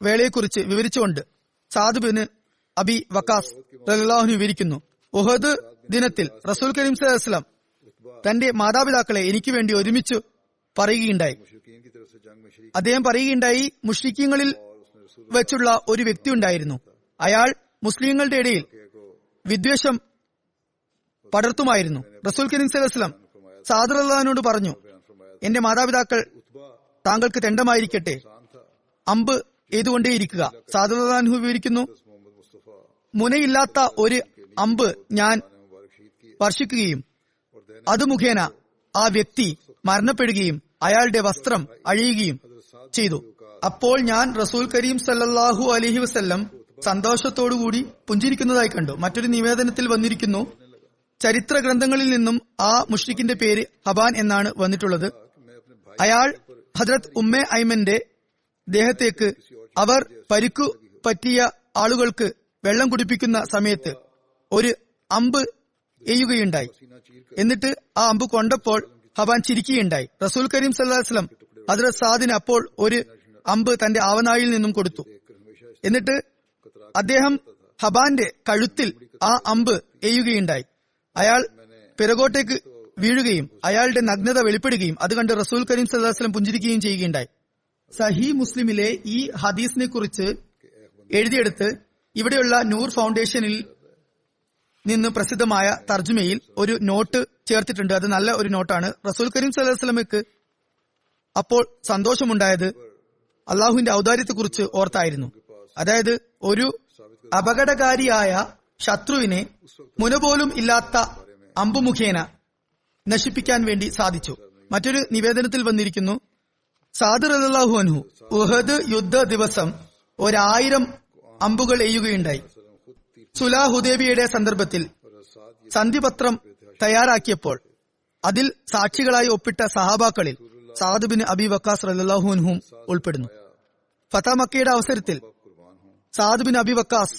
വേളയെക്കുറിച്ച് വിവരിച്ചുകൊണ്ട് സഅദ് ബിൻ അബി വക്കാസ് റളിയല്ലാഹു അൻഹു വിവരിക്കുന്നു, ഉഹദ് ദിനത്തിൽ റസൂൽ കരീം സല്ലല്ലാഹു അലൈഹി വസല്ലം തന്റെ മാതാപിതാക്കളെ എനിക്ക് വേണ്ടി ഒരുമിച്ച് പറയുകയുണ്ടായി. मुशरिकीन की तरफ से जंग में शरीक അദ്ദേഹം പറയുകയുണ്ടായി, മുശ്രിക്കീങ്ങളിൽ വെച്ചുള്ള ഒരു വ്യക്തി ഉണ്ടായിരുന്നു. അയാൾ മുസ്ലിങ്ങളുടെ ഇടയിൽ വിദ്വേഷം പടർത്തുമായിരുന്നു. റസൂൽ കരീം സല്ലല്ലാഹു അലൈഹി വസല്ലം സഅദ് റളിയല്ലാഹുവിനോട് പറഞ്ഞു, എന്റെ മാതാപിതാക്കൾ താങ്കൾക്ക് തെണ്ടമായിരിക്കട്ടെ, അമ്പ് എയ്തുകൊണ്ടേയിരിക്കുക. സഅദ് റളിയല്ലാഹു അൻഹു വിവരിക്കുന്നു, मोहम्मद मुस्तफा മുനയില്ലാത്ത ഒരു അമ്പ് ഞാൻ मुबारक शहीद किए വർഷിക്കുകയും അത് മുഖേന ആ വ്യക്തി മരണപ്പെടുകയും അയാളുടെ വസ്ത്രം അഴിയുകയും ചെയ്തു. അപ്പോൾ ഞാൻ റസൂൽ കരീം സല്ലല്ലാഹു അലൈഹി വസല്ലം സന്തോഷത്തോടുകൂടി പുഞ്ചിരിക്കുന്നതായി കണ്ടു. മറ്റൊരു നിവേദനത്തിൽ വന്നിരിക്കുന്നു, ചരിത്ര ഗ്രന്ഥങ്ങളിൽ നിന്നും ആ മുഷ്രിക്കിന്റെ പേര് ഹബാൻ എന്നാണ് വന്നിട്ടുള്ളത്. അയാൾ ഹദ്രത്ത് ഉമ്മെ ഐമന്റെ ദേഹത്തേക്ക് അവർ പരിക്കു പറ്റിയ ആളുകൾക്ക് വെള്ളം കുടിപ്പിക്കുന്ന സമയത്ത് ഒരു അമ്പ് എയ്യുകയുണ്ടായി. എന്നിട്ട് ആ അമ്പ് കൊണ്ടപ്പോൾ ഹബാൻ ചിരിക്കുകയുണ്ടായി. റസൂൽ കരീം സല്ലല്ലാഹു അലൈഹി വസല്ലം ഹദ്രത്ത് സഅദിന് അപ്പോൾ ഒരു അമ്പ് തന്റെ ആവനാഴിയിൽ നിന്നും കൊടുത്തു. എന്നിട്ട് അദ്ദേഹം ഹബാന്റെ കഴുത്തിൽ ആ അമ്പ് എയ്യുകയുണ്ടായി. അയാൾ പിറകോട്ടേക്ക് വീഴുകയും അയാളുടെ നഗ്നത വെളിപ്പെടുകയും അത് കണ്ട് റസൂൽ കരീം സല്ലല്ലാഹു അലൈഹി വസല്ലം പുഞ്ചിരിക്കുകയും ചെയ്യുകയുണ്ടായി. സഹീ മുസ്ലിമിലെ ഈ ഹദീസിനെ കുറിച്ച് എഴുതിയെടുത്ത് ഇവിടെയുള്ള നൂർ ഫൗണ്ടേഷനിൽ നിന്ന് പ്രസിദ്ധമായ തർജുമയിൽ ഒരു നോട്ട് ചേർത്തിട്ടുണ്ട്. അത് നല്ല ഒരു നോട്ടാണ്. റസൂൽ കരീം സല്ലല്ലാഹു അലൈഹി വസല്ലമയ്ക്ക് അപ്പോൾ സന്തോഷമുണ്ടായത് അള്ളാഹുവിന്റെ ഔദാര്യത്തെക്കുറിച്ച് ഓർത്തായിരുന്നു. അതായത് ഒരു അപകടകാരിയായ ശത്രുവിനെ മുനപോലും ഇല്ലാത്ത അമ്പു മുഖേന നശിപ്പിക്കാൻ വേണ്ടി സാധിച്ചു. മറ്റൊരു നിവേദനത്തിൽ വന്നിരിക്കുന്നു, സഅദ് റളിയല്ലാഹു അൻഹു ഉഹദ് യുദ്ധ ദിവസം 1000 അമ്പുകൾ എയ്യുകയുണ്ടായി. സുലാ ഹുദൈബിയയുടെ സന്ദർഭത്തിൽ സന്ധിപത്രം തയ്യാറാക്കിയപ്പോൾ അതിൽ സാക്ഷികളായി ഒപ്പിട്ട സഹാബാക്കളിൽ സഅദ് ബിൻ അബി വക്കാസ് റളിയല്ലാഹു അൻഹും ഉൾപ്പെടുന്നു. ഫതഹ് മക്കയുടെ അവസരത്തിൽ സഅദ് ബിൻ അബി വക്കാസ്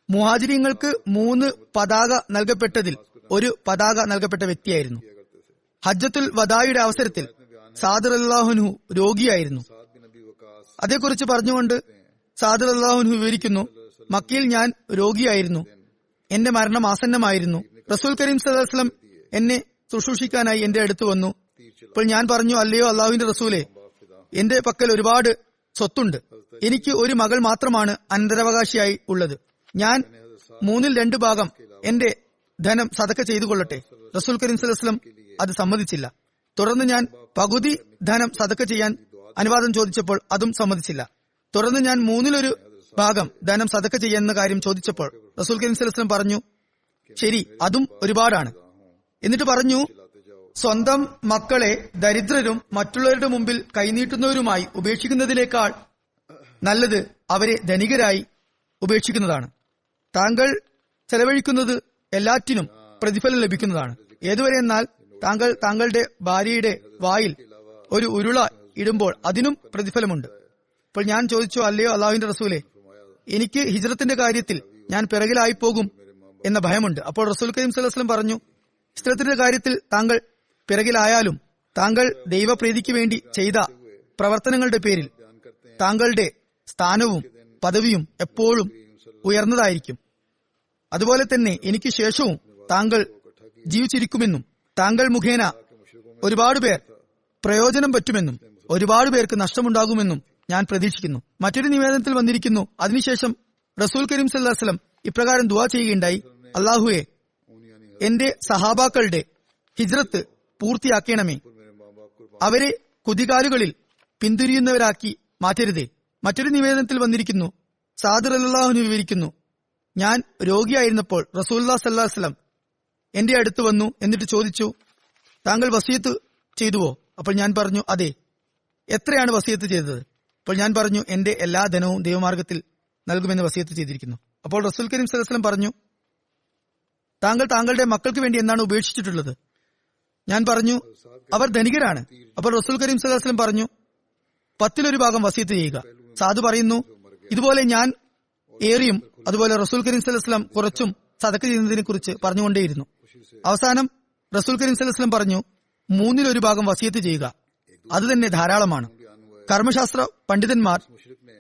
മുഹാജിരീങ്ങൾക്ക് 3 പതാക നൽകപ്പെട്ടതിൽ ഒരു പതാക നൽകപ്പെട്ട വ്യക്തിയായിരുന്നു. ഹജ്ജത്തുൽ വദായുടെ അവസരത്തിൽ സഅദ് റളിയല്ലാഹു അൻഹു രോഗിയായിരുന്നു. അതേക്കുറിച്ച് പറഞ്ഞുകൊണ്ട് സഅദ് റളിയല്ലാഹു അൻഹു വിവരിക്കുന്നു, മക്കയിൽ ഞാൻ രോഗിയായിരുന്നു, എന്റെ മരണം ആസന്നമായിരുന്നു. റസൂൽ കരീം സല്ലല്ലാഹു അലൈഹി വസല്ലം എന്നെ ശുശ്രൂഷിക്കാനായി എന്റെ അടുത്ത് വന്നു. അപ്പോൾ ഞാൻ പറഞ്ഞു, അല്ലയോ അള്ളാഹുവിന്റെ റസൂലെ, എന്റെ പക്കൽ ഒരുപാട് സ്വത്തുണ്ട്. എനിക്ക് ഒരു മകൾ മാത്രമാണ് അനന്തരാവകാശിയായി ഉള്ളത്. ഞാൻ 2/3 ഭാഗം എന്റെ ധനം സദക്ക ചെയ്തു കൊള്ളട്ടെ. റസൂൽ കരീം സല്ലല്ലാഹു അലൈഹി വസല്ലം അത് സമ്മതിച്ചില്ല. തുടർന്ന് ഞാൻ പകുതി ധനം സദക്ക ചെയ്യാൻ അനുവാദം ചോദിച്ചപ്പോൾ അതും സമ്മതിച്ചില്ല. തുടർന്ന് ഞാൻ 1/3 ഭാഗം ധനം സദക്ക ചെയ്യുന്ന കാര്യം ചോദിച്ചപ്പോൾ റസൂൽ കരീം സല്ലല്ലാഹു അലൈഹി വസല്ലം പറഞ്ഞു, ശരി, അതും ഒരുപാടാണ്. എന്നിട്ട് പറഞ്ഞു, സ്വന്തം മക്കളെ ദരിദ്രരും മറ്റുള്ളവരുടെ മുമ്പിൽ കൈനീട്ടുന്നവരുമായി ഉപേക്ഷിക്കുന്നതിനേക്കാൾ നല്ലത് അവരെ ധനികരായി ഉപേക്ഷിക്കുന്നതാണ്. താങ്കൾ ചെലവഴിക്കുന്നത് എല്ലാറ്റിനും പ്രതിഫലം ലഭിക്കുന്നതാണ്. ഏതുവരെ എന്നാൽ താങ്കൾ താങ്കളുടെ ഭാര്യയുടെ വായിൽ ഒരു ഉരുള ഇടുമ്പോൾ അതിനും പ്രതിഫലമുണ്ട്. അപ്പോൾ ഞാൻ ചോദിച്ചു, അല്ലയോ അള്ളാഹുവിന്റെ റസൂലെ, എനിക്ക് ഹിജ്റത്തിന്റെ കാര്യത്തിൽ ഞാൻ പിറകിലായി പോകും എന്ന ഭയമുണ്ട്. അപ്പോൾ റസൂൽ കരീം സല്ലല്ലാഹു അലൈഹി വസല്ലം പറഞ്ഞു, ഹിജ്റത്തിന്റെ കാര്യത്തിൽ താങ്കൾ പിറകിലായാലും താങ്കൾ ദൈവപ്രീതിക്ക് വേണ്ടി ചെയ്ത പ്രവർത്തനങ്ങളുടെ പേരിൽ താങ്കളുടെ സ്ഥാനവും പദവിയും എപ്പോഴും ഉയർന്നതായിരിക്കും. അതുപോലെ തന്നെ എനിക്ക് ശേഷവും താങ്കൾ ജീവിച്ചിരിക്കുമെന്നും താങ്കൾ മുഖേന ഒരുപാട് പേർ പ്രയോജനം പറ്റുമെന്നും ഒരുപാട് പേർക്ക് നഷ്ടമുണ്ടാകുമെന്നും ഞാൻ പ്രതീക്ഷിക്കുന്നു. മറ്റൊരു നിവേദനത്തിൽ വന്നിരിക്കുന്നു, അതിനുശേഷം റസൂൽ കരീം സല്ലല്ലാഹു അലൈഹി വസല്ലം ഇപ്രകാരം ദുആ ചെയ്യുകയുണ്ടായി, അല്ലാഹുവേ, എന്റെ സഹാബാക്കളുടെ ഹിജ്റത്ത് പൂർത്തിയാക്കണമേ, അവരെ കുതികാലുകളിൽ പിന്തിരിയുന്നവരാക്കി മാറ്റരുതേ. മറ്റൊരു നിവേദനത്തിൽ വന്നിരിക്കുന്നു, സാദ് റളിയല്ലാഹു അൻഹു വിവരിക്കുന്നു, ഞാൻ രോഗിയായിരുന്നപ്പോൾ റസൂലുള്ളാഹി സ്വല്ലല്ലാഹു അലൈഹി വസല്ലം എന്റെ അടുത്ത് വന്നു. എന്നിട്ട് ചോദിച്ചു, താങ്കൾ വസിയത്ത് ചെയ്തുവോ? അപ്പോൾ ഞാൻ പറഞ്ഞു, അതെ. എത്രയാണ് വസിയത്ത് ചെയ്തത്? അപ്പോൾ ഞാൻ പറഞ്ഞു, എന്റെ എല്ലാ ധനവും ദൈവമാർഗത്തിൽ നൽകുമെന്ന് വസിയത്ത് ചെയ്തിരിക്കുന്നു. അപ്പോൾ റസൂൽ കരീം സല്ലല്ലാഹു അലൈഹി വസല്ലം പറഞ്ഞു, താങ്കൾ താങ്കളുടെ മക്കൾക്ക് വേണ്ടി എന്താണ് ഉപേക്ഷിച്ചിട്ടുള്ളത്? ഞാൻ പറഞ്ഞു, അവർ ധനികരാണ്. അപ്പോൾ റസൂൽ കരീം സല്ലല്ലാഹു അലൈഹി വസല്ലം പറഞ്ഞു, 10 ഭാഗം വസിയത്ത് ചെയ്യുക. സാദ് പറയുന്നു, ഇതുപോലെ ഞാൻ ഏറിയും അതുപോലെ റസൂൽ കരീം സല്ലല്ലാഹു അലൈഹി വസല്ലം കുറച്ചും സദക്ക ചെയ്യുന്നതിനെ കുറിച്ച് പറഞ്ഞുകൊണ്ടേയിരുന്നു. അവസാനം റസൂൽ കരീം സല്ലല്ലാഹു അലൈഹി വസല്ലം പറഞ്ഞു, 1/3 ഭാഗം വസിയത്ത് ചെയ്യുക, അത് തന്നെ ധാരാളമാണ്. കർമ്മശാസ്ത്ര പണ്ഡിതന്മാർ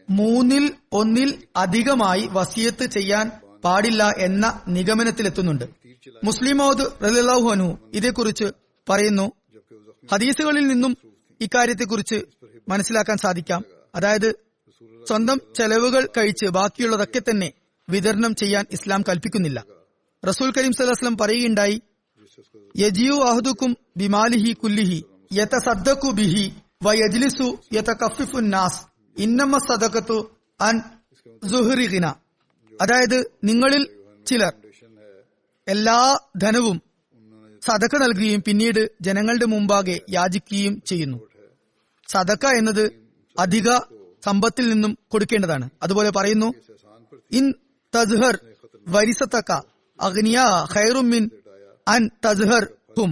1/3 അധികമായി വസിയത്ത് ചെയ്യാൻ പാടില്ല എന്ന നിഗമനത്തിലെത്തുന്നുണ്ട്. മുസ്ലിം മൗദ് റളിയല്ലാഹു അൻഹു ഇതേക്കുറിച്ച് പറയുന്നു, ഹദീസുകളിൽ നിന്നും ഇക്കാര്യത്തെക്കുറിച്ച് മനസ്സിലാക്കാൻ സാധിക്കാം. അതായത് സ്വന്തം ചെലവുകൾ കഴിച്ച് ബാക്കിയുള്ളതൊക്കെ തന്നെ വിതരണം ചെയ്യാൻ ഇസ്ലാം കൽപ്പിക്കുന്നില്ല. റസൂൽ കരീം സല്ലല്ലാഹു അലൈഹി വസല്ലം പറയുകയുണ്ടായി, യജിഉ അഹദുക്കും ബിമാലിഹി കുല്ലിഹി യതസദ്ദഖു ബിഹി വയജ്ലിസു യതകഫിഫുൻ നാസ് ഇന്നമ സദഖത്തു അൻ സുഹ്രി ഗിന. അതായത് നിങ്ങളിൽ ചിലർ എല്ലാ ധനവും സദക്ക നൽകുകയും പിന്നീട് ജനങ്ങളുടെ മുമ്പാകെ യാചിക്കുകയും ചെയ്യുന്നു. സദക്ക എന്നത് അധിക സമ്പത്തിൽ നിന്നും കൊടുക്കേണ്ടതാണ്. അതുപോലെ പറയുന്നു, ഇൻ തസ്ഹർ വരിസതക അഗ്നിയാ ഖൈറും മിൻ അൻ തസ്ഹർ ഹും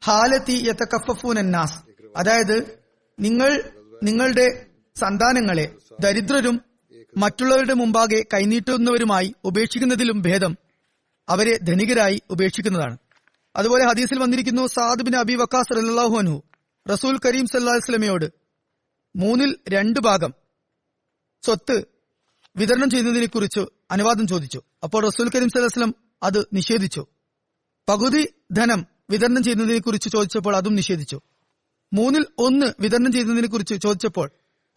ഹാലതി യതകഫഫൂന നാസ്. അതായത് നിങ്ങൾ നിങ്ങളുടെ സന്താനങ്ങളെ ദരിദ്രരും മറ്റുള്ളവരുടെ മുമ്പാകെ കൈനീട്ടുന്നവരുമായി ഉപേക്ഷിക്കുന്നതിലും ഭേദം അവരെ ധനികരായി ഉപേക്ഷിക്കുന്നതാണ്. അതുപോലെ ഹദീസിൽ വന്നിരിക്കുന്നു, സാദ് ബിൻ അബി വക്കാസ് റളിയല്ലാഹു അൻഹു റസൂൽ കരീം സല്ലല്ലാഹു അലൈഹി വസല്ലമയോട് 2/3 ഭാഗം സ്വത്ത് വിതരണം ചെയ്യുന്നതിനെ കുറിച്ച് അനുവാദം ചോദിച്ചു. അപ്പോൾ റസൂൽ കരീം സല്ലല്ലാഹു അലൈഹി വസല്ലം അത് നിഷേധിച്ചു. പകുതി ധനം വിതരണം ചെയ്യുന്നതിനെ കുറിച്ച് ചോദിച്ചപ്പോൾ അതും നിഷേധിച്ചു. 1/3 വിതരണം ചെയ്യുന്നതിനെ കുറിച്ച് ചോദിച്ചപ്പോൾ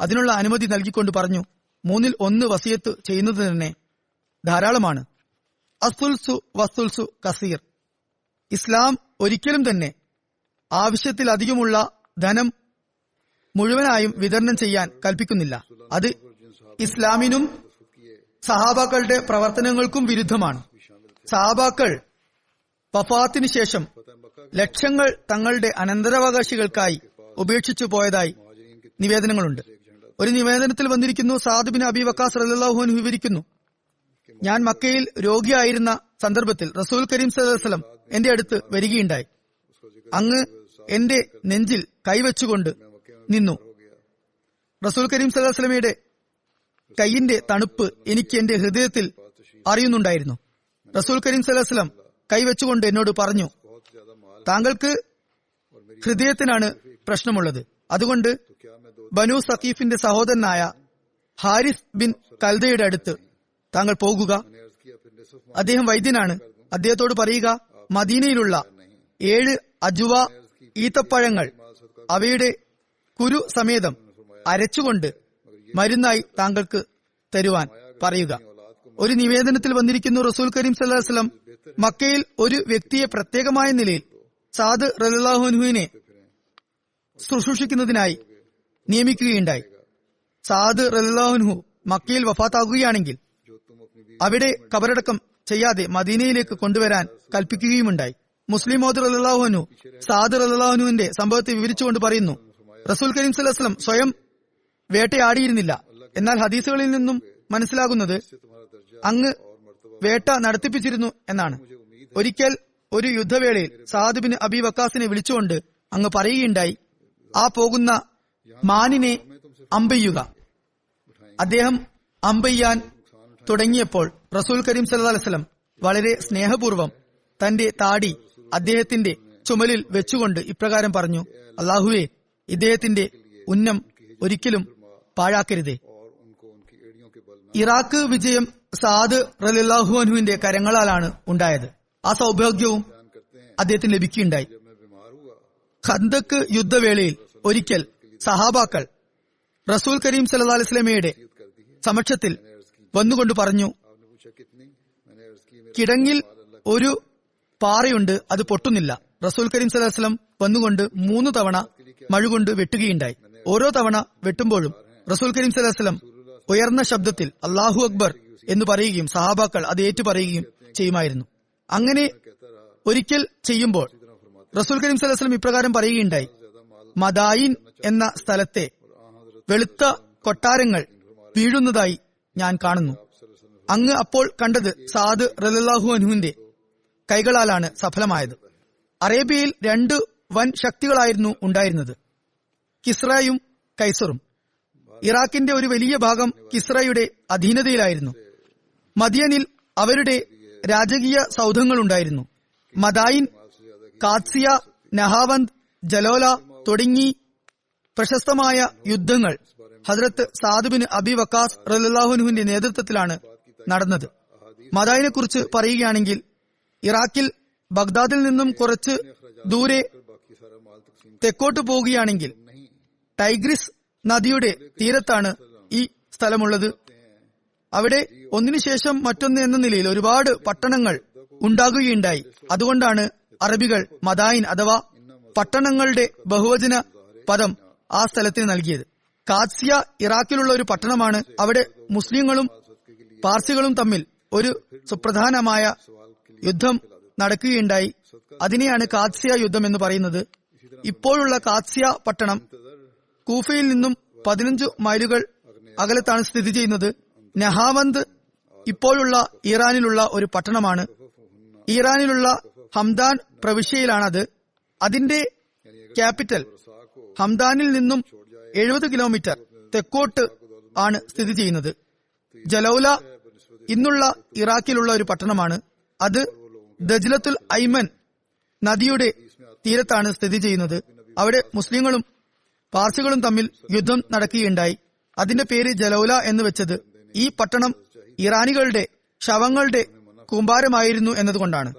അതിനുള്ള അനുമതി നൽകിക്കൊണ്ട് പറഞ്ഞു, 1/3 വസിയത്ത് ചെയ്യുന്നത് തന്നെ ധാരാളമാണ്. അസ്സുൽസു വസ്സുൽസു കസീർ. ഇസ്ലാം ഒരിക്കലും തന്നെ ആവശ്യത്തിലധികമുള്ള ധനം മുഴുവനായും വിതരണം ചെയ്യാൻ കൽപ്പിക്കുന്നില്ല. അത് ഇസ്ലാമിനും സഹാബാക്കളുടെ പ്രവർത്തനങ്ങൾക്കും വിരുദ്ധമാണ്. സഹാബാക്കൾ വഫാത്തിന് ശേഷം ലക്ഷങ്ങൾ തങ്ങളുടെ അനന്തരാവകാശികൾക്കായി ഉപേക്ഷിച്ചു പോയതായി നിവേദനങ്ങളുണ്ട്. ഒരു നിവേദനത്തിൽ വന്നിരിക്കുന്നു, സാദ് ബിൻ അബി വക്കാസ് റളിയല്ലാഹു അൻഹു വിവരിക്കുന്നു, ഞാൻ മക്കയിൽ രോഗിയായിരുന്ന സന്ദർഭത്തിൽ റസൂൽ കരീം സല്ലല്ലാഹു അലൈഹി വസല്ലം എന്റെ അടുത്ത് വരികയുണ്ടായി. അങ്ങ് എന്റെ നെഞ്ചിൽ കൈവച്ചുകൊണ്ട് നിന്നു. റസൂൽ കരീം സല്ലല്ലാഹു അലൈഹി വസല്ലമയുടെ കൈയിന്റെ തണുപ്പ് എനിക്ക് എന്റെ ഹൃദയത്തിൽ അറിയുന്നുണ്ടായിരുന്നു. റസൂൽ കരീം സല്ലല്ലാഹു അലൈഹി വസല്ലം കൈവച്ചുകൊണ്ട് എന്നോട് പറഞ്ഞു, താങ്കൾക്ക് ഹൃദയത്തിനാണ് പ്രശ്നമുള്ളത്. അതുകൊണ്ട് ബനു സഖീഫിന്റെ സഹോദരനായ ഹാരിസ് ബിൻ കൽദയുടെ അടുത്ത് താങ്കൾ പോകുക. അദ്ദേഹം വൈദ്യനാണ്. അദ്ദേഹത്തോട് പറയുക, മദീനയിലുള്ള 7 അജുവ ഈത്തപ്പഴങ്ങൾ അവയുടെ കുരു സമേതം അരച്ചുകൊണ്ട് മരുന്നായി താങ്കൾക്ക് തരുവാൻ പറയുക. ഒരു നിവേദനത്തിൽ വന്നിരിക്കുന്നു, റസൂൽ കരീം സല്ലല്ലാഹു അലൈഹി വസല്ലം മക്കയിൽ ഒരു വ്യക്തിയെ പ്രത്യേകമായ നിലയിൽ സാദ് റളിയല്ലാഹു അൻഹുവിനെ ശുശ്രൂഷിക്കുന്നതിനായി നിയമിക്കുകയുണ്ടായി. സാദ് റളിയല്ലാഹു അൻഹു മക്കയിൽ വഫാത്താകുകയാണെങ്കിൽ അവിടെ കബറടക്കം ചെയ്യാതെ മദീനയിലേക്ക് കൊണ്ടുവരാൻ കൽപ്പിക്കുകയുമുണ്ടായി. മുസ്ലിം മൗദ് റളിയല്ലാഹു അൻഹു സാദ് റളിയല്ലാഹു അൻഹുവിന്റെ സംഭവത്തെ വിവരിച്ചുകൊണ്ട് പറയുന്നു, റസൂൽ കരീം സല്ലല്ലാഹു അലൈഹി വസല്ലം സ്വയം വേട്ടയാടിയിരുന്നില്ല. എന്നാൽ ഹദീസുകളിൽ നിന്നും മനസ്സിലാകുന്നത് അങ്ങ് വേട്ട നടത്തിപ്പിച്ചിരുന്നു എന്നാണ്. ഒരിക്കൽ ഒരു യുദ്ധവേളയിൽ സഅദ് ബിൻ അബി വക്കാസിനെ വിളിച്ചുകൊണ്ട് അങ്ങ് പറയുകയുണ്ടായി, ആ പോകുന്ന മാനിനെ അമ്പെയ്യുക. അദ്ദേഹം അമ്പെയ്യാൻ തുടങ്ങിയപ്പോൾ റസൂൽ കരീം സല്ലല്ലാഹു അലൈഹി വസല്ലം വളരെ സ്നേഹപൂർവ്വം തന്റെ താടി അദ്ദേഹത്തിന്റെ ചുമലിൽ വെച്ചുകൊണ്ട് ഇപ്രകാരം പറഞ്ഞു, അല്ലാഹുവേ, ഇദ്ദേഹത്തിന്റെ ഉന്നം ഒരിക്കലും പാഴാക്കരുതേ. ഇറാഖ് വിജയം സഅദ് റളിയല്ലാഹു അൻഹുവിന്റെ കരങ്ങളാലാണ് ഉണ്ടായത്. ആ സൗഭാഗ്യവും അദ്ദേഹത്തിന് ലഭിക്കുകയുണ്ടായി. ഖന്ദക്ക് യുദ്ധവേളയിൽ ഒരിക്കൽ സഹാബാക്കൾ റസൂൽ കരീം സല്ലല്ലാഹു അലൈഹി വസല്ലമയുടെ സമക്ഷത്തിൽ വന്നുകൊണ്ട് പറഞ്ഞു, കിടങ്ങിൽ ഒരു പാറയുണ്ട്, അത് പൊട്ടുന്നില്ല. റസൂൽ കരീം സല്ലല്ലാഹു അലൈഹി വസല്ലം വന്നുകൊണ്ട് 3 തവണ മഴുകൊണ്ട് വെട്ടുകയുണ്ടായി. ഓരോ തവണ വെട്ടുമ്പോഴും റസൂൽ കരീം സല്ലല്ലാഹു അലൈഹി വസല്ലം ഉയർന്ന ശബ്ദത്തിൽ അല്ലാഹു അക്ബർ എന്ന് പറയുകയും സഹാബാക്കൾ അത് ഏറ്റു പറയുകയും ചെയ്യുമായിരുന്നു. അങ്ങനെ ഒരിക്കൽ ചെയ്യുമ്പോൾ റസൂൽ കരീം സല്ലല്ലാഹു അലൈഹി വസല്ലം ഇപ്രകാരം പറയുകയുണ്ടായി, മദായിൻ എന്ന സ്ഥലത്തെ വെളുത്ത കൊട്ടാരങ്ങൾ വീഴുന്നതായി ഞാൻ കാണുന്നു. അങ്ങ് അപ്പോൾ കണ്ടത് സഅദ് റളിയല്ലാഹു അൻഹുവിന്റെ കൈകളാലാണ് സഫലമായത്. അറേബ്യയിൽ 2 വൻ ശക്തികളായിരുന്നു ഉണ്ടായിരുന്നത്, കിസ്റയും കൈസറും. ഇറാഖിന്റെ ഒരു വലിയ ഭാഗം കിസ്റയുടെ അധീനതയിലായിരുന്നു. മദിയനിൽ അവരുടെ രാജകീയ സൗധങ്ങളുണ്ടായിരുന്നു. മദായിൻ, കാദ്സിയ, നഹാവന്ത്, ജലോല തുടങ്ങി പ്രശസ്തമായ യുദ്ധങ്ങൾ ഹദ്രത്ത് സഅദ് ബിൻ അബി വക്കാസ് റളിയല്ലാഹു അൻഹുവിന്റെ നേതൃത്വത്തിലാണ് നടന്നത്. മദായിനെ കുറിച്ച് പറയുകയാണെങ്കിൽ, ഇറാഖിൽ ബഗ്ദാദിൽ നിന്നും കുറച്ച് ദൂരെ തെക്കോട്ട് പോവുകയാണെങ്കിൽ ടൈഗ്രിസ് നദിയുടെ തീരത്താണ് ഈ സ്ഥലമുള്ളത്. അവിടെ ഒന്നിനു ശേഷം മറ്റൊന്ന് എന്ന നിലയിൽ ഒരുപാട് പട്ടണങ്ങൾ ഉണ്ടാകുകയുണ്ടായി. അതുകൊണ്ടാണ് അറബികൾ മദായിൻ അഥവാ പട്ടണങ്ങളുടെ ബഹുവചന പദം ആ സ്ഥലത്തിന് നൽകിയത്. കാദ്സിയ ഇറാഖിലുള്ള ഒരു പട്ടണമാണ്. അവിടെ മുസ്ലിങ്ങളും പാർസികളും തമ്മിൽ ഒരു സുപ്രധാനമായ യുദ്ധം നടക്കുകയുണ്ടായി. അതിനെയാണ് കാദ്സിയ യുദ്ധം എന്ന് പറയുന്നത്. ഇപ്പോഴുള്ള കാദ്സിയ പട്ടണം കൂഫയിൽ നിന്നും 15 മൈലുകൾ അകലത്താണ് സ്ഥിതി ചെയ്യുന്നത്. നഹാവന്ത് ഇപ്പോഴുള്ള ഇറാനിലുള്ള ഒരു പട്ടണമാണ്. ഇറാനിലുള്ള ഹംദാൻ പ്രവിശ്യയിലാണത്. അതിന്റെ ക്യാപിറ്റൽ ഹംദാനിൽ നിന്നും 70 കിലോമീറ്റർ തെക്കോട്ട് ആണ് സ്ഥിതി ചെയ്യുന്നത്. ജലൗല ഇന്നുള്ള ഇറാഖിലുള്ള ഒരു പട്ടണമാണ്. അത് ദജ്ലത്തുൽ ഐമൻ നദിയുടെ തീരത്താണ് സ്ഥിതി ചെയ്യുന്നത്. അവിടെ മുസ്ലിങ്ങളും പാർസികളും തമ്മിൽ യുദ്ധം നടക്കുകയുണ്ടായി. അതിന്റെ പേര് ജലൗല എന്ന് വെച്ചത് ഈ പട്ടണം ഇറാനികളുടെ ശവങ്ങളുടെ കൂമ്പാരമായിരുന്നു എന്നതുകൊണ്ടാണ്.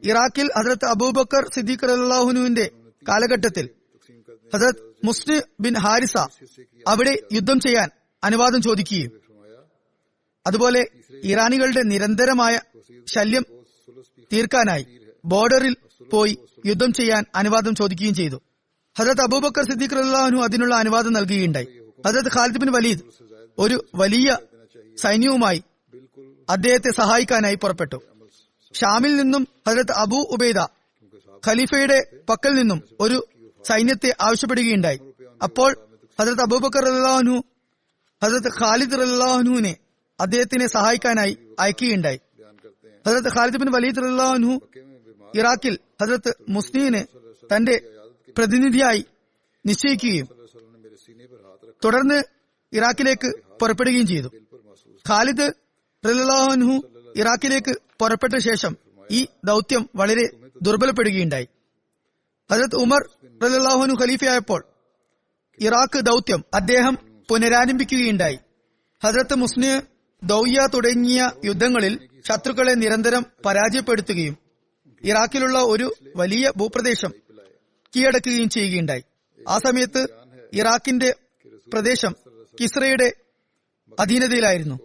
ഇറാഖിൽ ഹദ്രത്ത് അബൂബക്കർ സിദ്ദീഖ് റളിയല്ലാഹു അൻഹുവിന്റെ കാലഘട്ടത്തിൽ ഹദ്രത്ത് മുസ്ലിം ബിൻ ഹാരിസ അവിടെ യുദ്ധം ചെയ്യാൻ അനുവാദം ചോദിക്കുകയും അതുപോലെ ഇറാനികളുടെ നിരന്തരമായ ശല്യം തീർക്കാനായി ബോർഡറിൽ പോയി യുദ്ധം ചെയ്യാൻ അനുവാദം ചോദിക്കുകയും ചെയ്തു. ഹദ്രത്ത് അബൂബക്കർ സിദ്ദീഖ് റളിയല്ലാഹു അൻഹു അതിനുള്ള അനുവാദം നൽകുകയുണ്ടായി. ഹദ്രത്ത് ഖാലിദ് ബിൻ വലീദ് ഒരു വലിയ സൈന്യവുമായി അദ്ദേഹത്തെ സഹായിക്കാനായി പുറപ്പെട്ടു. ഷാമിൽ നിന്നും ഹദ്രത്ത് അബൂ ഉബൈദ ഖലീഫയുടെ പക്കൽ നിന്നും ഒരു സൈന്യത്തെ ആവശ്യപ്പെടുകയുണ്ടായി. അപ്പോൾ ഹദ്രത്ത് അബൂബക്കർ റളിയല്ലാഹു അൻഹു ഹദ്രത്ത് ഖാലിദ് റളിയല്ലാഹു അൻഹുവിനെ അദ്ദേഹത്തിനെ സഹായിക്കാനായി അയക്കുകയുണ്ടായി. ഹദ്രത്ത് ഖാലിദ് ബിൻ വലീദ് റളിയല്ലാഹു അൻഹു ഇറാഖിൽ ഹദ്രത്ത് മുസ്ലിമിനെ തന്റെ പ്രതിനിധിയായി നിശ്ചയിക്കുകയും തുടർന്ന് ഇറാഖിലേക്ക് പുറപ്പെടുകയും ചെയ്തു. ഖാലിദ് റളിയല്ലാഹു അൻഹു ഇറാഖിലേക്ക് പുറപ്പെട്ട ശേഷം ഈ ദൗത്യം വളരെ ദുർബലപ്പെടുകയുണ്ടായി. ഹദ്രത്ത് ഉമർ റളിയല്ലാഹു അൻഹു ഖലീഫയായപ്പോൾ ഇറാഖ് ദൗത്യം അദ്ദേഹം പുനരാരംഭിക്കുകയുണ്ടായി. ഹദ്രത്ത് മുസ്ലിം ദൗയ്യ തുടങ്ങിയ യുദ്ധങ്ങളിൽ ശത്രുക്കളെ നിരന്തരം പരാജയപ്പെടുത്തുകയും ഇറാഖിലുള്ള ഒരു വലിയ ഭൂപ്രദേശം കീഴടക്കുകയും ചെയ്യുകയുണ്ടായി. ആ സമയത്ത് ഇറാഖിന്റെ പ്രദേശം കിസ്രയുടെ അധീനതയിലായിരുന്നു.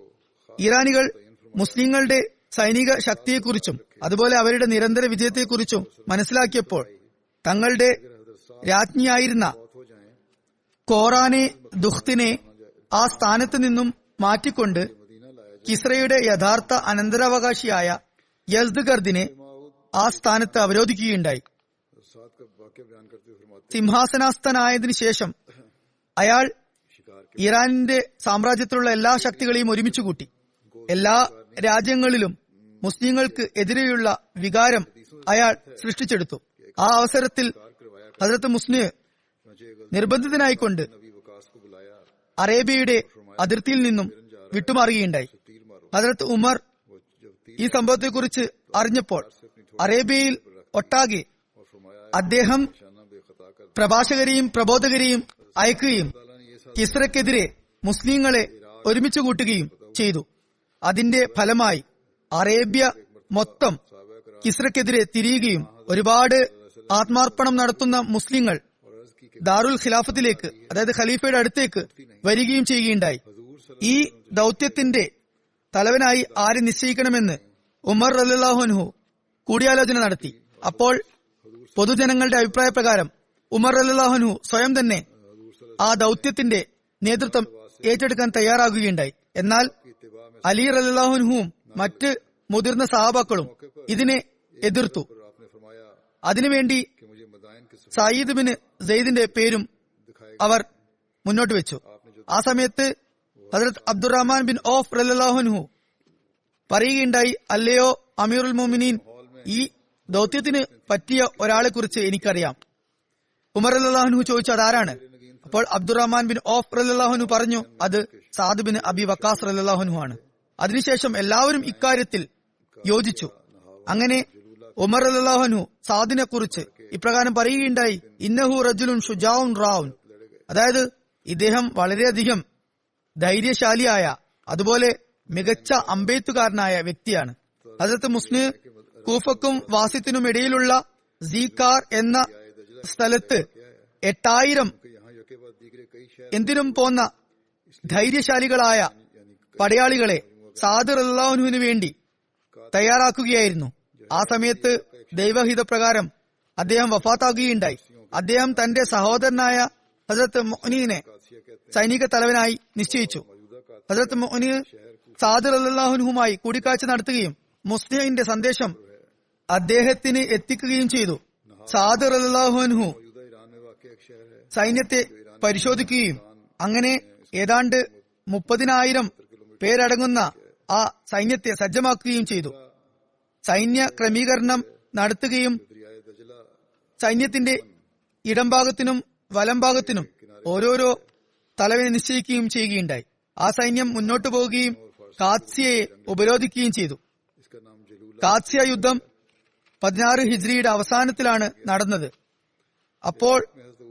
ഇറാനികൾ മുസ്ലിങ്ങളുടെ സൈനിക ശക്തിയെക്കുറിച്ചും അതുപോലെ അവരുടെ നിരന്തര വിജയത്തെക്കുറിച്ചും മനസ്സിലാക്കിയപ്പോൾ തങ്ങളുടെ രാജ്ഞിയായിരുന്ന കോറാനെ ദുഖ്തിനെ ആ സ്ഥാനത്ത് നിന്നും മാറ്റിക്കൊണ്ട് കിസ്രയുടെ യഥാർത്ഥ അനന്തരാവകാശിയായ യസ്ദ്ഗർദിനെ ആ സ്ഥാനത്ത് അവരോധിക്കുകയുണ്ടായി. സിംഹാസനാസ്ഥനായതിനു ശേഷം അയാൾ ഇറാനിന്റെ സാമ്രാജ്യത്തിലുള്ള എല്ലാ ശക്തികളെയും ഒരുമിച്ച് കൂട്ടി. എല്ലാ രാജ്യങ്ങളിലും മുസ്ലിങ്ങൾക്ക് എതിരെയുള്ള വികാരം അയാൾ സൃഷ്ടിച്ചെടുത്തു. ആ അവസരത്തിൽ ഹസ്രത്ത് മുസ്ലിം നിർബന്ധിതനായിക്കൊണ്ട് അറേബ്യയുടെ അതിർത്തിയിൽ നിന്നും വിട്ടുമാറുകയുണ്ടായി. ഹസ്രത്ത് ഉമർ ഈ സംഭവത്തെക്കുറിച്ച് അറിഞ്ഞപ്പോൾ അറേബ്യയിൽ ഒട്ടാകെ അദ്ദേഹം പ്രഭാഷകരെയും പ്രബോധകരെയും അയക്കുകയും കിസ്രക്കെതിരെ മുസ്ലിങ്ങളെ ഒരുമിച്ച് കൂട്ടുകയും ചെയ്തു. അതിന്റെ ഫലമായി അറേബ്യ മൊത്തം കിസ്രക്കെതിരെ തിരിയുകയും ഒരുപാട് ആത്മാർപ്പണം നടത്തുന്ന മുസ്ലിങ്ങൾ ദാറുൽ ഖിലാഫത്തിലേക്ക്, അതായത് ഖലീഫയുടെ അടുത്തേക്ക് വരികയും ചെയ്യുകയുണ്ടായി. ഈ ദൗത്യത്തിന്റെ തലവനായി ആരെ നിശ്ചയിക്കണമെന്ന് ഉമർ റളിയല്ലാഹു അൻഹു കൂടിയാലോചന നടത്തി. അപ്പോൾ പൊതുജനങ്ങളുടെ അഭിപ്രായ പ്രകാരം ഉമർ റളിയല്ലാഹു അൻഹു സ്വയം തന്നെ ആ ദൗത്യത്തിന്റെ നേതൃത്വം ഏറ്റെടുക്കാൻ തയ്യാറാകുകയുണ്ടായി. എന്നാൽ അലി റളിയല്ലാഹു അൻഹുവും മറ്റ് മുതിർന്ന സഹാബാക്കളും ഇതിനെ എതിർത്തു. അതിനുവേണ്ടി സയ്യിദ് ബിൻ സെയ്ദിന്റെ പേരും അവർ മുന്നോട്ട് വെച്ചു. ആ സമയത്ത് ഹസ്രത്ത് അബ്ദുറഹ്മാൻ ബിൻ ഔഫ് റളിയല്ലാഹു അൻഹു പറയുകയുണ്ടായി, അല്ലയോ അമീറുൽ മുഅ്മിനീൻ, ഈ ദൗത്യത്തിന് പറ്റിയ ഒരാളെ കുറിച്ച് എനിക്കറിയാം. ഉമർ റളിയല്ലാഹു അൻഹു ചോദിച്ചു, അതാരാണ്? അപ്പോൾ അബ്ദുറഹ്മാൻ ബിൻ ഔഫ് റളിയല്ലാഹു അൻഹു പറഞ്ഞു, അത് സഅദ് ബിൻ അബി വക്കാസ് റളിയല്ലാഹു അൻഹു ആണ്. അതിനുശേഷം എല്ലാവരും ഇക്കാര്യത്തിൽ യോജിച്ചു. അങ്ങനെ ഉമർ റളിയല്ലാഹു അൻഹു സഅദിനെ കുറിച്ച് ഇപ്രകാരം പറയുകയുണ്ടായി, ഇന്നഹു റജുലുൻ ശുജാഉൻ റാഉൻ, അതായത് ഇദ്ദേഹം വളരെയധികം ധൈര്യശാലിയായ അതുപോലെ മികച്ച അമ്പെയ്ത്തുകാരനായ വ്യക്തിയാണ്. ഹസ്രത്ത് മുസ്ലിം കൂഫക്കും വാസിത്തിനും ഇടയിലുള്ള സീക്കാർ എന്ന സ്ഥലത്ത് 8000 എന്തിനും പോന്ന ധൈര്യശാലികളായ പടയാളികളെ സഅദ് റളിയല്ലാഹു അൻഹുവിന് വേണ്ടി തയ്യാറാക്കുകയായിരുന്നു. ആ സമയത്ത് ദൈവഹിതപ്രകാരം അദ്ദേഹം വഫാത്താകുകയുണ്ടായി. അദ്ദേഹം തന്റെ സഹോദരനായ ഹസ്രത്ത് മുഅ്നിനെ സൈനിക തലവനായി നിശ്ചയിച്ചു. ഹസ്രത്ത് മുഅ്നി സഅദ് റളിയല്ലാഹു അൻഹുമായി കൂടിക്കാഴ്ച നടത്തുകയും മുസ്ലിമിന്റെ സന്ദേശം അദ്ദേഹത്തിന് എത്തിക്കുകയും ചെയ്തു. സഅദ് റളിയല്ലാഹു അൻഹു സൈന്യത്തെ പരിശോധിക്കുകയും അങ്ങനെ ഏതാണ്ട് 30,000 പേരടങ്ങുന്ന ആ സൈന്യത്തെ സജ്ജമാക്കുകയും ചെയ്തു. സൈന്യ ക്രമീകരണം നടത്തുകയും സൈന്യത്തിന്റെ ഇടംഭാഗത്തിനും വലംഭാഗത്തിനും ഓരോരോ തലവനെ നിശ്ചയിക്കുകയും ചെയ്യുകയുണ്ടായി. ആ സൈന്യം മുന്നോട്ടു പോവുകയും കാദ്സിയയെ ഉപരോധിക്കുകയും ചെയ്തു. കാദ്സിയ യുദ്ധം 16 ഹിജ്രിയുടെ അവസാനത്തിലാണ് നടന്നത്. അപ്പോൾ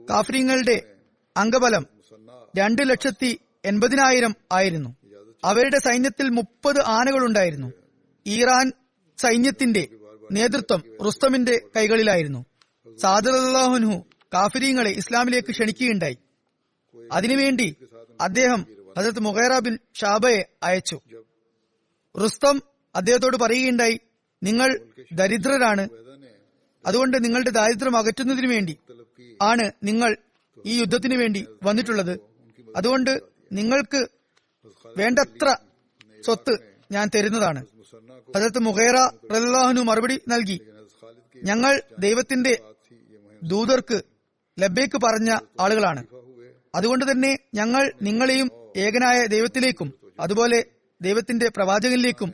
കാഫിറുകളുടെ അംഗബലം 2,80,000 ആയിരുന്നു. അവരുടെ സൈന്യത്തിൽ 30 ആനകളുണ്ടായിരുന്നു. ഇറാൻ സൈന്യത്തിന്റെ നേതൃത്വം റുസ്തമിന്റെ കൈകളിലായിരുന്നു. സഅദ് റളിയല്ലാഹു അൻഹു കാഫിരീങ്ങളെ ഇസ്ലാമിലേക്ക് ക്ഷണിക്കുകയുണ്ടായി. അതിനുവേണ്ടി അദ്ദേഹം ഹസ്രത്ത് മുഗൈറ ബിൻ ഷാബയെ അയച്ചു. റുസ്തം അദ്ദേഹത്തോട് പറയുകയുണ്ടായി, നിങ്ങൾ ദരിദ്രരാണ്, അതുകൊണ്ട് നിങ്ങളുടെ ദാരിദ്ര്യം അകറ്റുന്നതിനു വേണ്ടി ആണ് നിങ്ങൾ ഈ യുദ്ധത്തിന് വേണ്ടി വന്നിട്ടുള്ളത്. അതുകൊണ്ട് നിങ്ങൾക്ക് വേണ്ടത്ര സ്വത്ത് ഞാൻ തരുന്നതാണ്. ഹസ്രത്ത് മുഗൈറ റളിയല്ലാഹു അൻഹു മറുപടി നൽകി, ഞങ്ങൾ ദൈവത്തിന്റെ ദൂതർക്ക് ലബ്ബൈക്ക് പറഞ്ഞ ആളുകളാണ്. അതുകൊണ്ട് തന്നെ ഞങ്ങൾ നിങ്ങളെയും ഏകനായ ദൈവത്തിലേക്കും അതുപോലെ ദൈവത്തിന്റെ പ്രവാചകനിലേക്കും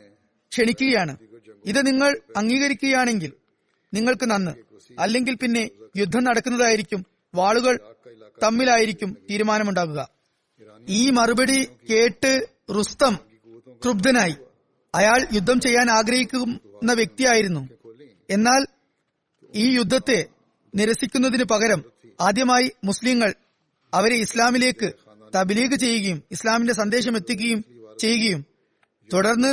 ക്ഷണിക്കുകയാണ്. ഇത് നിങ്ങൾ അംഗീകരിക്കുകയാണെങ്കിൽ നിങ്ങൾക്ക് നന്ന്, അല്ലെങ്കിൽ പിന്നെ യുദ്ധം നടക്കുന്നതായിരിക്കും, വാളുകൾ തമ്മിലായിരിക്കും തീരുമാനമുണ്ടാകുക. ഈ മറുപടി കേട്ട് റുസ്തം ക്രുബ്ധനായി. അയാൾ യുദ്ധം ചെയ്യാൻ ആഗ്രഹിക്കുന്ന വ്യക്തിയായിരുന്നു. എന്നാൽ ഈ യുദ്ധത്തെ നിരസിക്കുന്നതിന് പകരം ആദ്യമായി മുസ്ലിങ്ങൾ അവരെ ഇസ്ലാമിലേക്ക് തബ്ലീഗ് ചെയ്യുകയും ഇസ്ലാമിന്റെ സന്ദേശം എത്തിക്കുകയും ചെയ്യുകയും തുടർന്ന്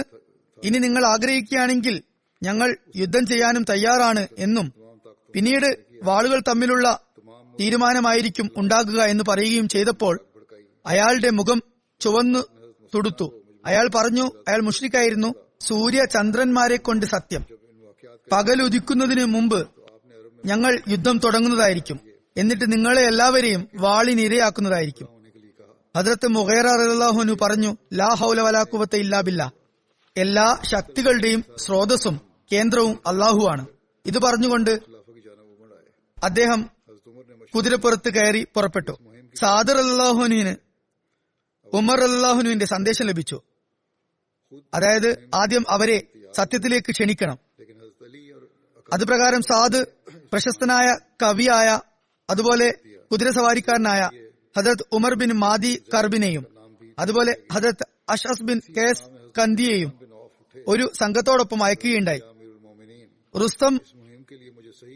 ഇനി നിങ്ങൾ ആഗ്രഹിക്കുകയാണെങ്കിൽ ഞങ്ങൾ യുദ്ധം ചെയ്യാനും തയ്യാറാണ് എന്നും പിന്നീട് വാളുകൾ തമ്മിലുള്ള തീരുമാനമായിരിക്കും ഉണ്ടാകുക എന്ന് പറയുകയും ചെയ്തപ്പോൾ അയാളുടെ മുഖം ചുവന്നു തുടുത്തു. അയാൾ പറഞ്ഞു, അയാൾ മുശ്രിക്കായിരുന്നു, സൂര്യ ചന്ദ്രന്മാരെ കൊണ്ട് സത്യം, പകലുദിക്കുന്നതിന് മുമ്പ് ഞങ്ങൾ യുദ്ധം തുടങ്ങുന്നതായിരിക്കും, എന്നിട്ട് നിങ്ങളെ എല്ലാവരെയും വാളിനിരയാക്കുന്നതായിരിക്കും. ഹദ്രത്ത് മുഗൈറ റളിയല്ലാഹു അൻഹു പറഞ്ഞു, ലാ ഹൗല വലാ ഖുവത ഇല്ലാ ബില്ലാ, എല്ലാ ശക്തികളുടെയും സ്രോതസ്സും കേന്ദ്രവും അള്ളാഹുവാണ്. ഇത് പറഞ്ഞുകൊണ്ട് അദ്ദേഹം കുതിരപ്പുറത്ത് കയറി പുറപ്പെട്ടു. സാദ് റളിയല്ലാഹുവിന് ഉമർ റളിയല്ലാഹുവിന്റെ സന്ദേശം ലഭിച്ചു. അതായത് ആദ്യം അവരെ സത്യത്തിലേക്ക് ക്ഷണിക്കണം. അതുപ്രകാരം സാദ് പ്രശസ്തനായ കവിയായ അതുപോലെ കുതിരസവാരിക്കാരനായ ഹദരത്ത് ഉമർ ബിൻ മാദി കർബിനെയും അതുപോലെ ഹദരത്ത് അഷ്അസ് ബിൻ കേസ് കന്ദിയെയും ഒരു സംഘത്തോടൊപ്പം അയക്കുകയുണ്ടായി. റുസ്തം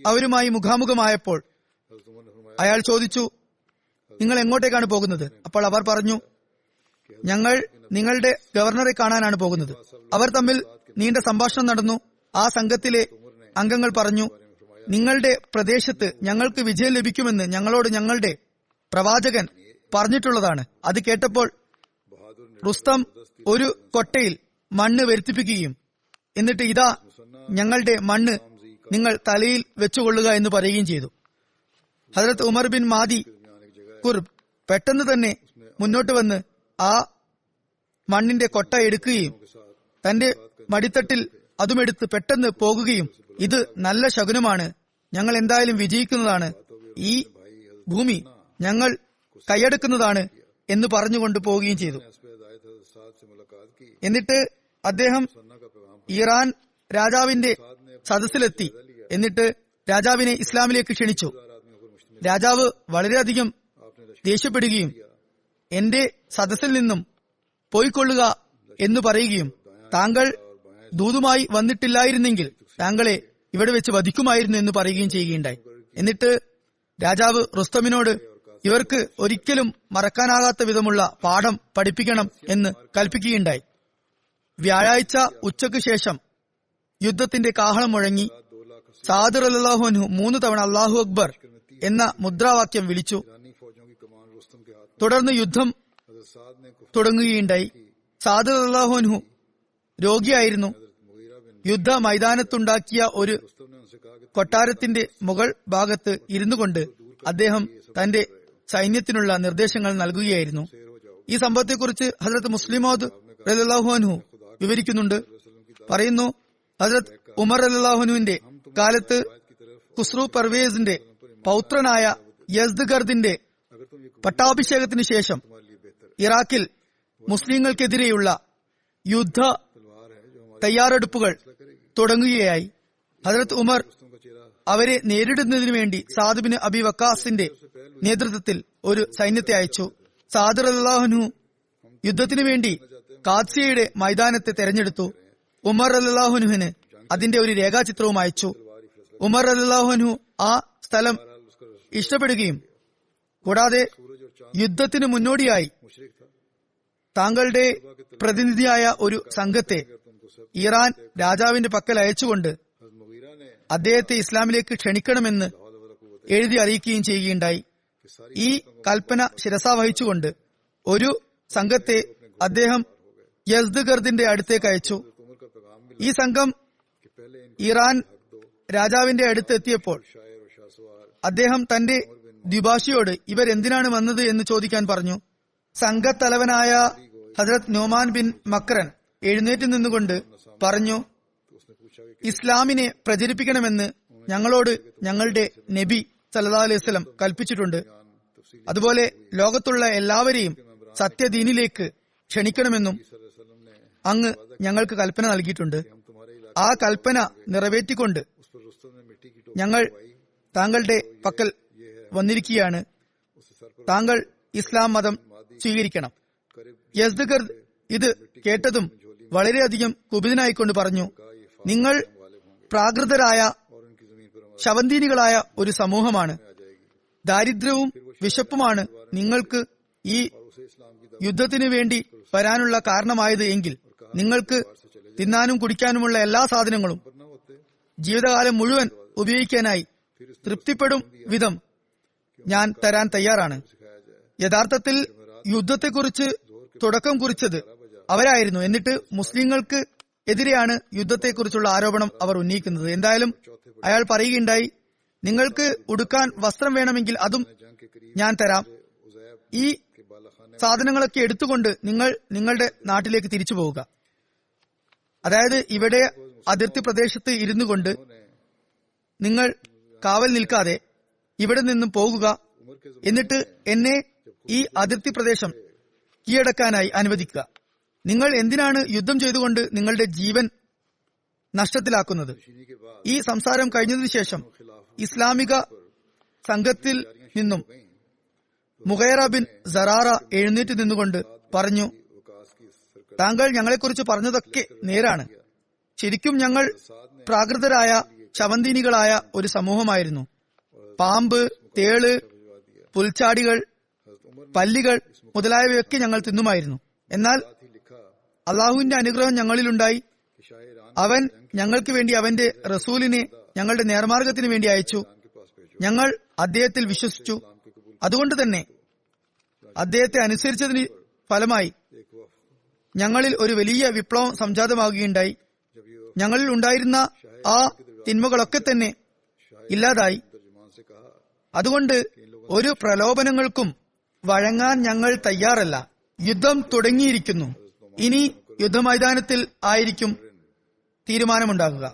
അവരുമായി മുഖാമുഖമായപ്പോൾ അയാൾ ചോദിച്ചു, നിങ്ങൾ എങ്ങോട്ടേക്കാണ് പോകുന്നത്? അപ്പോൾ അവർ പറഞ്ഞു, ഞങ്ങൾ നിങ്ങളുടെ ഗവർണറെ കാണാനാണ് പോകുന്നത്. അവർ തമ്മിൽ നീണ്ട സംഭാഷണം നടന്നു. ആ സംഘത്തിലെ അംഗങ്ങൾ പറഞ്ഞു, നിങ്ങളുടെ പ്രദേശത്ത് ഞങ്ങൾക്ക് വിജയം ലഭിക്കുമെന്ന് ഞങ്ങളോട് ഞങ്ങളുടെ പ്രവാചകൻ പറഞ്ഞിട്ടുള്ളതാണ്. അത് കേട്ടപ്പോൾ റുസ്തം ഒരു കൊട്ടയിൽ മണ്ണ് വരുത്തിപ്പിക്കുകയും എന്നിട്ട് ഇതാ ഞങ്ങളുടെ മണ്ണ് നിങ്ങൾ തലയിൽ വെച്ചുകൊള്ളുക എന്ന് പറയുകയും ചെയ്തു. ഹദ്രത്ത് ഉമർ ബിൻ മാദി കുർബ് പെട്ടെന്ന് തന്നെ മുന്നോട്ട് വന്ന് ആ മണ്ണിന്റെ കൊട്ട എടുക്കുകയും തന്റെ മടിത്തട്ടിൽ അതുമെടുത്ത് പെട്ടെന്ന് പോകുകയും ഇത് നല്ല ശകുനമാണ്, ഞങ്ങൾ എന്തായാലും വിജയിക്കുന്നതാണ്, ഈ ഭൂമി ഞങ്ങൾ കൈയടക്കുന്നതാണ് എന്ന് പറഞ്ഞുകൊണ്ട് പോവുകയും ചെയ്തു. എന്നിട്ട് അദ്ദേഹം ഇറാൻ രാജാവിന്റെ സദസ്സിലെത്തി. എന്നിട്ട് രാജാവിനെ ഇസ്ലാമിലേക്ക് ക്ഷണിച്ചു. രാജാവ് വളരെയധികം ദേഷ്യപ്പെടുകയും എന്റെ സദസ്സിൽ നിന്നും പോയിക്കൊള്ളുക എന്ന് പറയുകയും താങ്കൾ ദൂതുമായി വന്നിട്ടില്ലായിരുന്നെങ്കിൽ താങ്കളെ ഇവിടെ വെച്ച് വധിക്കുമായിരുന്നു എന്ന് പറയുകയും ചെയ്യുകയുണ്ടായി. എന്നിട്ട് രാജാവ് റുസ്തമിനോട് ഇവർക്ക് ഒരിക്കലും മറക്കാനാകാത്ത വിധമുള്ള പാഠം പഠിപ്പിക്കണം എന്ന് കൽപ്പിക്കുകയുണ്ടായി. വ്യാഴാഴ്ച ഉച്ചയ്ക്ക് ശേഷം യുദ്ധത്തിന്റെ കാഹളം മുഴങ്ങി. സാദ് റളിയല്ലാഹു അൻഹു 3 തവണ അല്ലാഹു അക്ബർ എന്ന മുദ്രാവാക്യം വിളിച്ചു. തുടർന്ന് യുദ്ധം തുടങ്ങുകയുണ്ടായി. സാദ് റളിയല്ലാഹു അൻഹു രോഗിയായിരുന്നു. യുദ്ധ മൈതാനത്തുണ്ടാക്കിയ ഒരു കൊട്ടാരത്തിന്റെ മുകൾ ഭാഗത്ത് ഇരുന്നു കൊണ്ട് അദ്ദേഹം തന്റെ സൈന്യത്തിനുള്ള നിർദ്ദേശങ്ങൾ നൽകുകയായിരുന്നു. ഈ സംഭവത്തെക്കുറിച്ച് ഹദ്രത്ത് മുസ്ലിമോദ് റളിയല്ലാഹു അൻഹു വിവരിക്കുന്നുണ്ട്. പറയുന്നു, ഹദ്രത്ത് ഉമർ റളിയല്ലാഹു അൻഹുവിന്റെ കാലത്ത് ഖുസ്രു പർവേസിന്റെ പൗത്രനായ യസ്ദ്ഗർദിന്റെ പട്ടാഭിഷേകത്തിനു ശേഷം ഇറാഖിൽ മുസ്ലിങ്ങൾക്കെതിരെയുള്ള യുദ്ധ തയ്യാറെടുപ്പുകൾ തുടങ്ങുകയായി. ഹദ്രത്ത് ഉമർ അവരെ നേരിടുന്നതിനു വേണ്ടി സാദ് ബിൻ അബി വക്കാസിന്റെ നേതൃത്വത്തിൽ ഒരു സൈന്യത്തെ അയച്ചു. സാദ് റളിയല്ലാഹു അൻഹു യുദ്ധത്തിനു വേണ്ടി കാദ്സിയയുടെ മൈതാനത്തെ തെരഞ്ഞെടുത്തു. ഉമർ റളിയല്ലാഹു അൻഹുവിന് അതിന്റെ ഒരു രേഖാചിത്രവും അയച്ചു. ഉമർ റളിയല്ലാഹു അൻഹു ആ സ്ഥലം ഇഷ്ടപ്പെടുകയും കൂടാതെ യുദ്ധത്തിന് മുന്നോടിയായി താങ്കളുടെ പ്രതിനിധിയായ ഒരു സംഘത്തെ ഇറാൻ രാജാവിന്റെ പക്കൽ അയച്ചുകൊണ്ട് അദ്ദേഹത്തെ ഇസ്ലാമിലേക്ക് ക്ഷണിക്കണമെന്ന് എഴുതി അറിയിക്കുകയും ചെയ്യുകയുണ്ടായി. ഈ കൽപ്പന ശിരസാവഹിച്ചുകൊണ്ട് ഒരു സംഘത്തെ അദ്ദേഹം യസ്ദ്ഗർദിന്റെ അടുത്തേക്ക് അയച്ചു. ഈ സംഘം ഇറാൻ രാജാവിന്റെ അടുത്ത് എത്തിയപ്പോൾ അദ്ദേഹം തന്റെ ദ്വിഭാഷിയോട് ഇവരെന്തിനാണ് വന്നത് എന്ന് ചോദിക്കാൻ പറഞ്ഞു. സംഘത്തലവനായ ഹസ്രത്ത് നോമാൻ ബിൻ മക്രൻ എഴുന്നേറ്റ് നിന്നുകൊണ്ട് പറഞ്ഞു, ഇസ്ലാമിനെ പ്രചരിപ്പിക്കണമെന്ന് ഞങ്ങളോട് ഞങ്ങളുടെ നബി സല്ലല്ലാഹു അലൈഹി വസല്ലം കൽപ്പിച്ചിട്ടുണ്ട്. അതുപോലെ ലോകത്തുള്ള എല്ലാവരെയും സത്യദീനിലേക്ക് ക്ഷണിക്കണമെന്നും അങ്ങ് ഞങ്ങൾക്ക് കൽപ്പന നൽകിയിട്ടുണ്ട്. ആ കൽപ്പന നിറവേറ്റിക്കൊണ്ട് ഞങ്ങൾ താങ്കളുടെ പക്കൽ വന്നിരിക്കുകയാണ്. താങ്കൾ ഇസ്ലാം മതം സ്വീകരിക്കണം. യസ്ദ്ഗർദ് ഇത് കേട്ടതും വളരെയധികം കുപിതനായിക്കൊണ്ട് പറഞ്ഞു, നിങ്ങൾ പ്രാകൃതരായ ശവന്തീനികളായ ഒരു സമൂഹമാണ്. ദാരിദ്ര്യവും വിശപ്പുമാണ് നിങ്ങൾക്ക് ഈ യുദ്ധത്തിനു വേണ്ടി വരാനുള്ള കാരണമായത് എങ്കിൽ നിങ്ങൾക്ക് തിന്നാനും കുടിക്കാനുമുള്ള എല്ലാ സാധനങ്ങളും ജീവിതകാലം മുഴുവൻ ഉപയോഗിക്കാനായി തൃപ്തിപ്പെടും വിധം ഞാൻ തരാൻ തയ്യാറാണ്. യഥാർത്ഥത്തിൽ യുദ്ധത്തെക്കുറിച്ച് തുടക്കം കുറിച്ചത് അവരായിരുന്നു. എന്നിട്ട് മുസ്ലിങ്ങൾക്ക് എതിരെയാണ് യുദ്ധത്തെക്കുറിച്ചുള്ള ആരോപണം അവർ ഉന്നയിക്കുന്നത്. എന്തായാലും അയാൾ പറയുകയുണ്ടായി, നിങ്ങൾക്ക് ഉടുക്കാൻ വസ്ത്രം വേണമെങ്കിൽ അതും ഞാൻ തരാം. ഈ സാധനങ്ങളൊക്കെ എടുത്തുകൊണ്ട് നിങ്ങൾ നിങ്ങളുടെ നാട്ടിലേക്ക് തിരിച്ചു പോവുക. അതായത് ഇവിടെ അതിർത്തി പ്രദേശത്ത് ഇരുന്നു കൊണ്ട് നിങ്ങൾ കാവൽ നിൽക്കാതെ ഇവിടെ നിന്നും പോകുക. എന്നിട്ട് എന്നെ ഈ അതിർത്തി പ്രദേശം കീഴടക്കാനായി അനുവദിക്കുക. നിങ്ങൾ എന്തിനാണ് യുദ്ധം ചെയ്തുകൊണ്ട് നിങ്ങളുടെ ജീവൻ നഷ്ടത്തിലാക്കുന്നത്? ഈ സംസാരം കഴിഞ്ഞതിനു ശേഷം ഇസ്ലാമിക സംഘത്തിൽ നിന്നും മുഗൈറ ബിൻ സറാറ എഴുന്നേറ്റ് നിന്നുകൊണ്ട് പറഞ്ഞു, താങ്കൾ ഞങ്ങളെക്കുറിച്ച് പറഞ്ഞതൊക്കെ നേരാണ്. ശരിക്കും ഞങ്ങൾ പ്രാകൃതരായ ശവന്തീനികളായ ഒരു സമൂഹമായിരുന്നു. പാമ്പ്, തേള്, പുൽച്ചാടികൾ, പല്ലികൾ മുതലായവയൊക്കെ ഞങ്ങൾ തിന്നുമായിരുന്നു. എന്നാൽ അള്ളാഹുവിന്റെ അനുഗ്രഹം ഞങ്ങളിലുണ്ടായി. അവൻ ഞങ്ങൾക്ക് വേണ്ടി അവന്റെ റസൂലിനെ ഞങ്ങളുടെ നേർമാർഗത്തിന് വേണ്ടി അയച്ചു. ഞങ്ങൾ അദ്ദേഹത്തിൽ വിശ്വസിച്ചു. അതുകൊണ്ട് തന്നെ അദ്ദേഹത്തെ അനുസരിച്ചതിന് ഫലമായി ഞങ്ങളിൽ ഒരു വലിയ വിപ്ലവം സംജാതമാകുകയുണ്ടായി. ഞങ്ങളിൽ ഉണ്ടായിരുന്ന ആ തിന്മകളൊക്കെ തന്നെ ഇല്ലാതായി. അതുകൊണ്ട് ഒരു പ്രലോഭനങ്ങൾക്കും വഴങ്ങാൻ ഞങ്ങൾ തയ്യാറല്ല. യുദ്ധം തുടങ്ങിയിരിക്കുന്നു. ഇനി യുദ്ധമൈതാനത്തിൽ ആയിരിക്കും തീരുമാനമുണ്ടാകുക.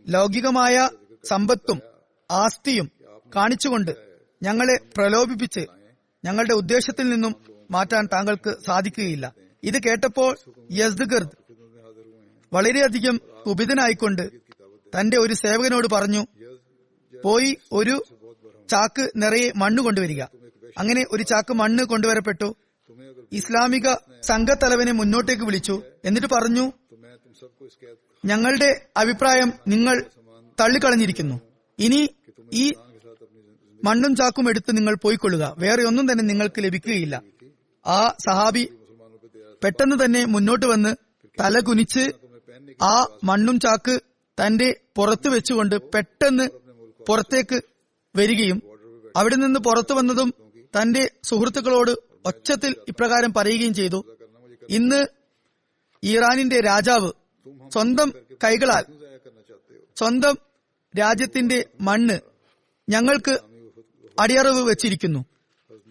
ലൗകികമായ സമ്പത്തും ആസ്തിയും കാണിച്ചുകൊണ്ട് ഞങ്ങളെ പ്രലോഭിപ്പിച്ച് ഞങ്ങളുടെ ഉദ്ദേശത്തിൽ നിന്നും മാറ്റാൻ താങ്കൾക്ക് സാധിക്കുകയില്ല. ഇത് കേട്ടപ്പോൾ യസ്ദഗർദ് വളരെയധികം കുപിതനായിക്കൊണ്ട് തന്റെ ഒരു സേവകനോട് പറഞ്ഞു, പോയി ഒരു ചാക്ക് നിറയെ മണ്ണ് കൊണ്ടുവരിക. അങ്ങനെ ഒരു ചാക്ക് മണ്ണ് കൊണ്ടുവരപ്പെട്ടു. ഇസ്ലാമിക സംഘത്തലവനെ മുന്നോട്ടേക്ക് വിളിച്ചു. എന്നിട്ട് പറഞ്ഞു, ഞങ്ങളുടെ അഭിപ്രായം നിങ്ങൾ തള്ളിക്കളഞ്ഞിരിക്കുന്നു. ഇനി ഈ മണ്ണും ചാക്കും എടുത്ത് നിങ്ങൾ പോയിക്കൊള്ളുക. വേറെ ഒന്നും തന്നെ നിങ്ങൾക്ക് ലഭിക്കുകയില്ല. ആ സഹാബി പെട്ടെന്ന് തന്നെ മുന്നോട്ട് വന്ന് തല കുനിച്ച് ആ മണ്ണും ചാക്ക് തന്റെ പുറത്ത് വെച്ചുകൊണ്ട് പെട്ടെന്ന് പുറത്തേക്ക് വരികയും അവിടെ നിന്ന് പുറത്തു വന്നതും തന്റെ സുഹൃത്തുക്കളോട് ഒച്ചത്തിൽ ഇപ്രകാരം പറയുകയും ചെയ്തു, ഇന്ന് ഇറാനിന്റെ രാജാവ് സ്വന്തം കൈകളാൽ സ്വന്തം രാജ്യത്തിന്റെ മണ്ണ് ഞങ്ങൾക്ക് അടിയറവ് വെച്ചിരിക്കുന്നു.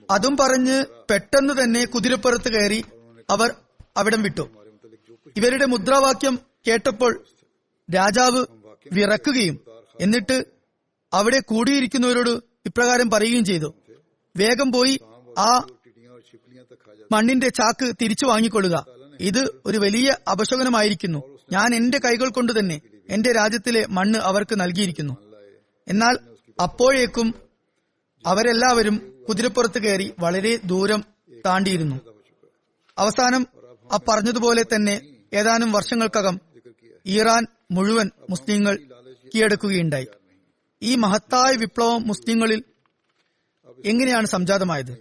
അതും പറഞ്ഞ് പെട്ടെന്ന് തന്നെ കുതിരപ്പുറത്ത് കയറി അവർ അവിടം വിട്ടു. ഇവരുടെ മുദ്രാവാക്യം കേട്ടപ്പോൾ രാജാവ് വിറക്കുകയും എന്നിട്ട് അവിടെ കൂടിയിരിക്കുന്നവരോട് ഇപ്രകാരം പറയുകയും ചെയ്തു, വേഗം പോയി ആ മണ്ണിന്റെ ചാക്ക് തിരിച്ചു വാങ്ങിക്കൊള്ളുക. ഇത് ഒരു വലിയ അപശകുനമായിരിക്കുന്നു. ഞാൻ എന്റെ കൈകൾ കൊണ്ട് തന്നെ എന്റെ രാജ്യത്തിലെ മണ്ണ് അവർക്ക് നൽകിയിരിക്കുന്നു. എന്നാൽ അപ്പോഴേക്കും അവരെല്ലാവരും കുതിരപ്പുറത്ത് കയറി വളരെ ദൂരം താണ്ടിയിരുന്നു. അവസാനം പറഞ്ഞതുപോലെ തന്നെ ഏതാനും വർഷങ്ങൾക്കകം ഇറാൻ മുഴുവൻ മുസ്ലിങ്ങൾ കീഴടക്കുകയുണ്ടായി. ഈ മഹത്തായ വിപ്ലവം മുസ്ലിങ്ങളിൽ എങ്ങനെയാണ് സംജാതമായത്?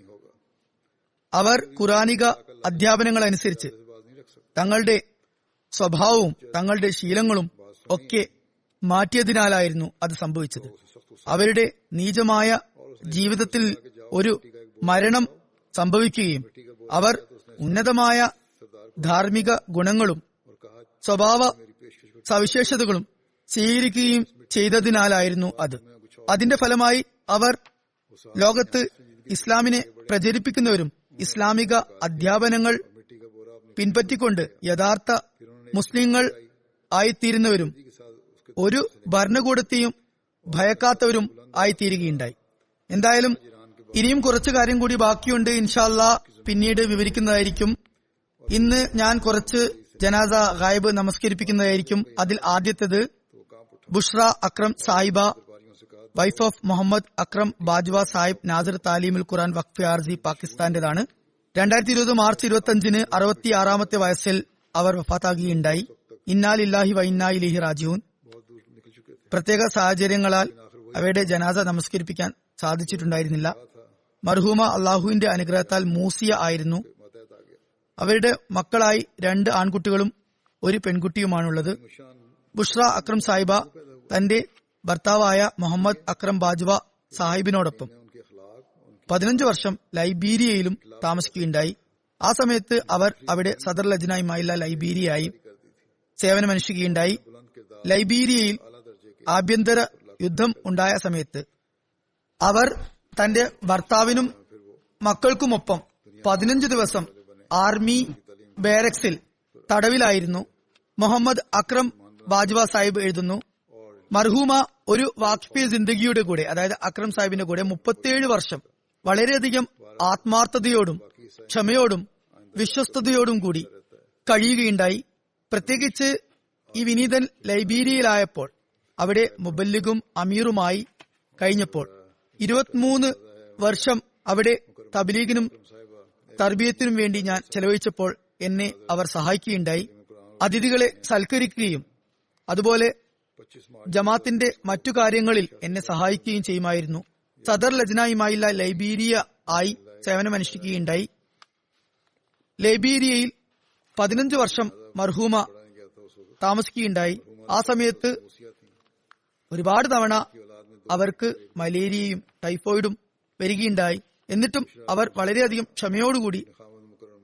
അവർ ഖുറാനിക അധ്യാപനങ്ങൾ അനുസരിച്ച് തങ്ങളുടെ സ്വഭാവവും തങ്ങളുടെ ശീലങ്ങളും ഒക്കെ മാറ്റിയതിനാലായിരുന്നു അത് സംഭവിച്ചത്. അവരുടെ നീചമായ ജീവിതത്തിൽ ഒരു മരണം സംഭവിക്കുകയും അവർ ഉന്നതമായ ധാർമ്മിക ഗുണങ്ങളും സ്വഭാവ സവിശേഷതകളും സ്വീകരിക്കുകയും ചെയ്തതിനാലായിരുന്നു അത്. അതിന്റെ ഫലമായി അവർ ലോകത്ത് ഇസ്ലാമിനെ പ്രചരിപ്പിക്കുന്നവരും ഇസ്ലാമിക അധ്യാപനങ്ങൾ പിൻപറ്റിക്കൊണ്ട് യഥാർത്ഥ മുസ്ലിങ്ങൾ ആയിത്തീരുന്നവരും ഒരു ഭരണകൂടത്തെയും ഭയക്കാത്തവരും ആയിത്തീരുകയുണ്ടായി. എന്തായാലും ഇനിയും കുറച്ചു കാര്യം കൂടി ബാക്കിയുണ്ട്. ഇൻഷാ അല്ലാഹ് പിന്നീട് വിവരിക്കുന്നതായിരിക്കും. ഇന്ന് ഞാൻ കുറച്ച് ജനാസ ഗായിബ് നമസ്കരിപ്പിക്കുന്നതായിരിക്കും. അതിൽ ആദ്യത്തേത് Bushra Akram Sahiba, wife of Muhammad Akram Bajwa Sahib, Nazir Taleemul Quran Waqf RC, പാകിസ്ഥാന്റേതാണ്. 2020 മാർച്ച് 25 66-ാമത്തെ വയസ്സിൽ അവർ വഫാത്താകുകയുണ്ടായി. ഇന്നാ ലില്ലാഹി വ ഇന്നാ ഇലൈഹി റാജിഊൻ. പ്രത്യേക സാഹചര്യങ്ങളാൽ അവയുടെ ജനാസ നമസ്കരിപ്പിക്കാൻ സാധിച്ചിട്ടുണ്ടായിരുന്നില്ല. മർഹൂമ അള്ളാഹുവിന്റെ അനുഗ്രഹത്താൽ മൂസിയ ആയിരുന്നു. അവരുടെ മക്കളായി 2 ആൺകുട്ടികളും 1 പെൺകുട്ടിയുമാണുള്ളത്. ബുഷ്ര അക്രം സാഹിബ തന്റെ ഭർത്താവായ മുഹമ്മദ് അക്രം ബാജ്വ സാഹിബിനോടൊപ്പം 15 വർഷം ലൈബീരിയയിലും താമസിക്കുകയുണ്ടായി. ആ സമയത്ത് അവർ അവിടെ സദർ ലജ്ന ഇമായില്ല ലൈബീരിയയായി സേവനമനുഷ്ഠിക്കുകയുണ്ടായി. ലൈബീരിയയിൽ ആഭ്യന്തര യുദ്ധം ഉണ്ടായ സമയത്ത് അവർ തന്റെ ഭർത്താവിനും മക്കൾക്കുമൊപ്പം 15 ദിവസം ആർമി ബാരക്സിൽ തടവിലായിരുന്നു. മുഹമ്മദ് അക്രം ബാജ്വ സാഹിബ് എഴുതുന്നു, മർഹൂമ ഒരു വാഖിഫെ ജിന്ദഗിയുടെ കൂടെ, അതായത് അക്രം സാഹിബിന്റെ കൂടെ 37 വർഷം വളരെയധികം ആത്മാർത്ഥതയോടും ക്ഷമയോടും വിശ്വസ്തയോടും കൂടി കഴിയുകയുണ്ടായി. പ്രത്യേകിച്ച് ഈ വിനീതൻ ലൈബീരിയയിലായപ്പോൾ അവിടെ മുബല്ലിഗും അമീറുമായി കഴിഞ്ഞപ്പോൾ 23 വർഷം അവിടെ തബ്ലീഗിനും തർബിയത്തിനും വേണ്ടി ഞാൻ ചെലവഴിച്ചപ്പോൾ എന്നെ അവർ സഹായിക്കുകയുണ്ടായി. അതിഥികളെ സൽക്കരിക്കുകയും അതുപോലെ ജമാത്തിന്റെ മറ്റു കാര്യങ്ങളിൽ എന്നെ സഹായിക്കുകയും ചെയ്യുമായിരുന്നു. സദർ ലജ്ന ഇമായില്ല ലൈബീരിയ ആയി സേവനമനുഷ്ഠിക്കുകയുണ്ടായി. ലൈബീരിയയിൽ 15 വർഷം മർഹൂമ താമസിക്കുകയുണ്ടായി. ആ സമയത്ത് ഒരുപാട് തവണ അവർക്ക് മലേറിയയും ടൈഫോയിഡും വരികയുണ്ടായി. എന്നിട്ടും അവർ വളരെയധികം ക്ഷമയോടുകൂടി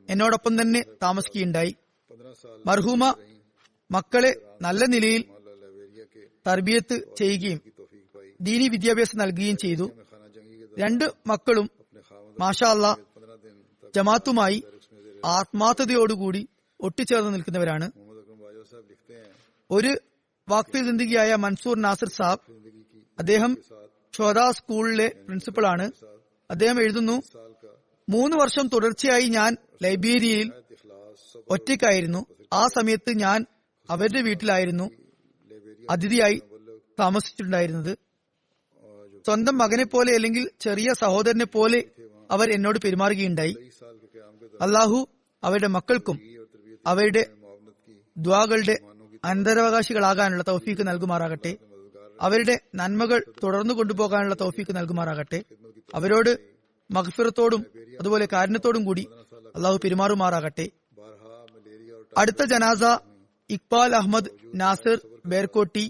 എന്നോടൊപ്പം തന്നെ താമസിക്കുകയുണ്ടായി. മർഹൂമ മക്കളെ നല്ല നിലയിൽ തർബിയത്ത് ചെയ്യുകയും ദീനി വിദ്യാഭ്യാസം നൽകുകയും ചെയ്തു. 2 മക്കളും മാഷാ അല്ലാഹ് ജമാഅത്തുമായി ആത്മാർത്ഥതയോടുകൂടി ഒട്ടിച്ചേർന്ന് നിൽക്കുന്നവരാണ്. ഒരു വാഖിഫെ ജിന്ദഗിയായ മൻസൂർ നാസിർ സാബ്, അദ്ദേഹം ഷോദ സ്കൂളിലെ പ്രിൻസിപ്പളാണ്. അദ്ദേഹം എഴുതുന്നു, 3 വർഷം തുടർച്ചയായി ഞാൻ ലൈബീരിയയിൽ ഒറ്റയ്ക്കായിരുന്നു. ആ സമയത്ത് ഞാൻ അവരുടെ വീട്ടിലായിരുന്നു അതിഥിയായി താമസിച്ചിട്ടുണ്ടായിരുന്നത്. സ്വന്തം മകനെ പോലെ അല്ലെങ്കിൽ ചെറിയ സഹോദരനെ പോലെ അവർ എന്നോട് പെരുമാറുകയുണ്ടായി. അള്ളാഹു അവരുടെ മക്കൾക്കും അവരുടെ ദ്വാകളുടെ അനന്തരാവകാശികളാകാനുള്ള തൗഫീക്ക് നൽകുമാറാകട്ടെ. അവരുടെ നന്മകൾ തുടർന്നു കൊണ്ടുപോകാനുള്ള തൗഫീക്ക് നൽകുമാറാകട്ടെ. അവരോട് മഗ്ഫിറത്തോടും അതുപോലെ കാരുണ്യത്തോടും കൂടി അള്ളാഹു പെരുമാറുമാറാകട്ടെ. അടുത്ത ജനാസ ഇക്ബാൽ അഹമ്മദ് നാസിർ ബേർകോട്ടി,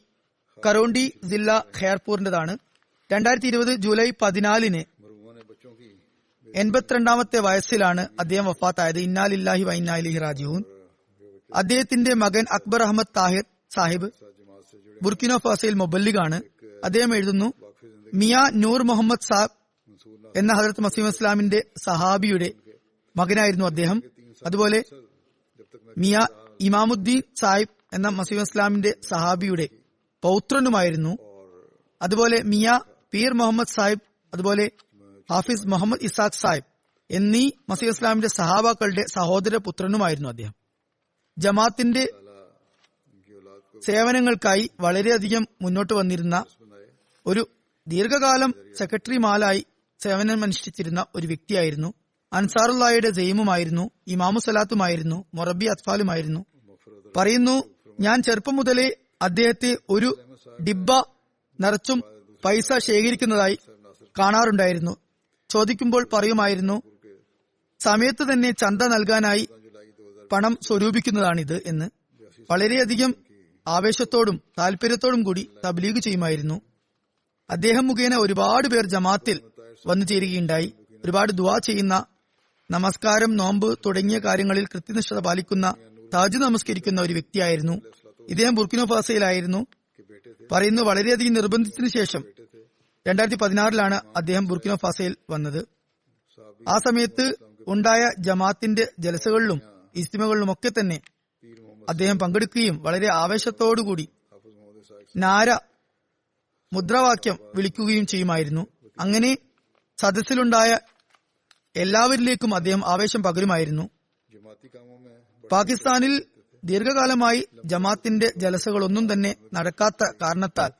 കറോണ്ടി ജില്ല ഖൈർപൂരിന്റേതാണ്. 2020 ജൂലൈ 14 82ാമത്തെ വയസ്സിലാണ് അദ്ദേഹം വഫാത്തായത്. ഇന്നാ ലില്ലാഹി വ ഇന്നാ ഇലൈഹി റാജിഊൻ. അദ്ദേഹത്തിന്റെ മകൻ അക്ബർ അഹമ്മദ് താഹിർ സാഹിബ് ബുർക്കിനോ ഫാസയിൽ മുബല്ലിഗാണ്. അദ്ദേഹം എഴുതുന്നു, മിയാ നൂർ മുഹമ്മദ് സാബ് എന്ന ഹദരത്ത് മസീഹ് ഇസ്ലാമിന്റെ സഹാബിയുടെ മകനായിരുന്നു അദ്ദേഹം. അതുപോലെ മിയാ ഇമാമുദ്ദീൻ സാഹിബ് എന്ന മസീഹ് ഇസ്ലാമിന്റെ സഹാബിയുടെ പൗത്രനുമായിരുന്നു. അതുപോലെ മിയാ പീർ മുഹമ്മദ് സാഹിബ്, അതുപോലെ ഹാഫിസ് മുഹമ്മദ് ഇസാഖ് സാഹിബ് എന്നീ മസീഹ് ഇസ്ലാമിന്റെ സഹാബാക്കളുടെ സഹോദര പുത്രനുമായിരുന്നു അദ്ദേഹം. ജമാഅത്തിന്റെ സേവനങ്ങൾക്കായി വളരെയധികം മുന്നോട്ട് വന്നിരുന്ന ഒരു ദീർഘകാലം സെക്രട്ടറിമാരായി സേവനമനുഷ്ഠിച്ചിരുന്ന ഒരു വ്യക്തിയായിരുന്നു. അൻസാറുല്ലായുടെ ജെയിമുമായിരുന്നു, ഇമാമു സലാത്തുമായിരുന്നു, മൊറബി അത്ഫാലുമായിരുന്നു. പറയുന്നു, ഞാൻ ചെറുപ്പം മുതലേ അദ്ദേഹത്തെ ഒരു ഡിബ്ബ നിറച്ചും പൈസ ശേഖരിക്കുന്നതായി കാണാറുണ്ടായിരുന്നു. ചോദിക്കുമ്പോൾ പറയുമായിരുന്നു, സമയത്ത് തന്നെ ചന്ത നൽകാനായി പണം സ്വരൂപിക്കുന്നതാണിത് എന്ന്. വളരെയധികം ആവേശത്തോടും താല്പര്യത്തോടും കൂടി തബ്ലീഗ് ചെയ്യുമായിരുന്നു. അദ്ദേഹം മുഖേന ഒരുപാട് പേർ ജമാഅത്തിൽ വന്നു ചേരുകയുണ്ടായി. ഒരുപാട് ദുആ ചെയ്യുന്ന, നമസ്കാരം, നോമ്പ് തുടങ്ങിയ കാര്യങ്ങളിൽ കൃത്യനിഷ്ഠത പാലിക്കുന്ന, താജ് നമസ്കരിക്കുന്ന ഒരു വ്യക്തിയായിരുന്നു. ഇദ്ദേഹം ബുർക്കിനോ ഫാസയിലായിരുന്നു. പറയുന്നു, വളരെയധികം നിർബന്ധത്തിന് ശേഷം 2016 അദ്ദേഹം ബുർക്കിനോ ഫാസയിൽ വന്നത്. ആ സമയത്ത് ഉണ്ടായ ജമാഅത്തിന്റെ ജലസകളിലും ഇസ്തിമകളിലുമൊക്കെ തന്നെ അദ്ദേഹം പങ്കെടുക്കുകയും വളരെ ആവേശത്തോടുകൂടി നാര മുദ്രാവാക്യം വിളിക്കുകയും ചെയ്യുമായിരുന്നു. അങ്ങനെ സദസ്സിലുണ്ടായ എല്ലാവരിലേക്കും അദ്ദേഹം ആവേശം പകരുമായിരുന്നു. പാകിസ്ഥാനിൽ ദീർഘകാലമായി ജമാഅത്തിന്റെ ജലസകളൊന്നും തന്നെ നടക്കാത്ത കാരണത്താൽ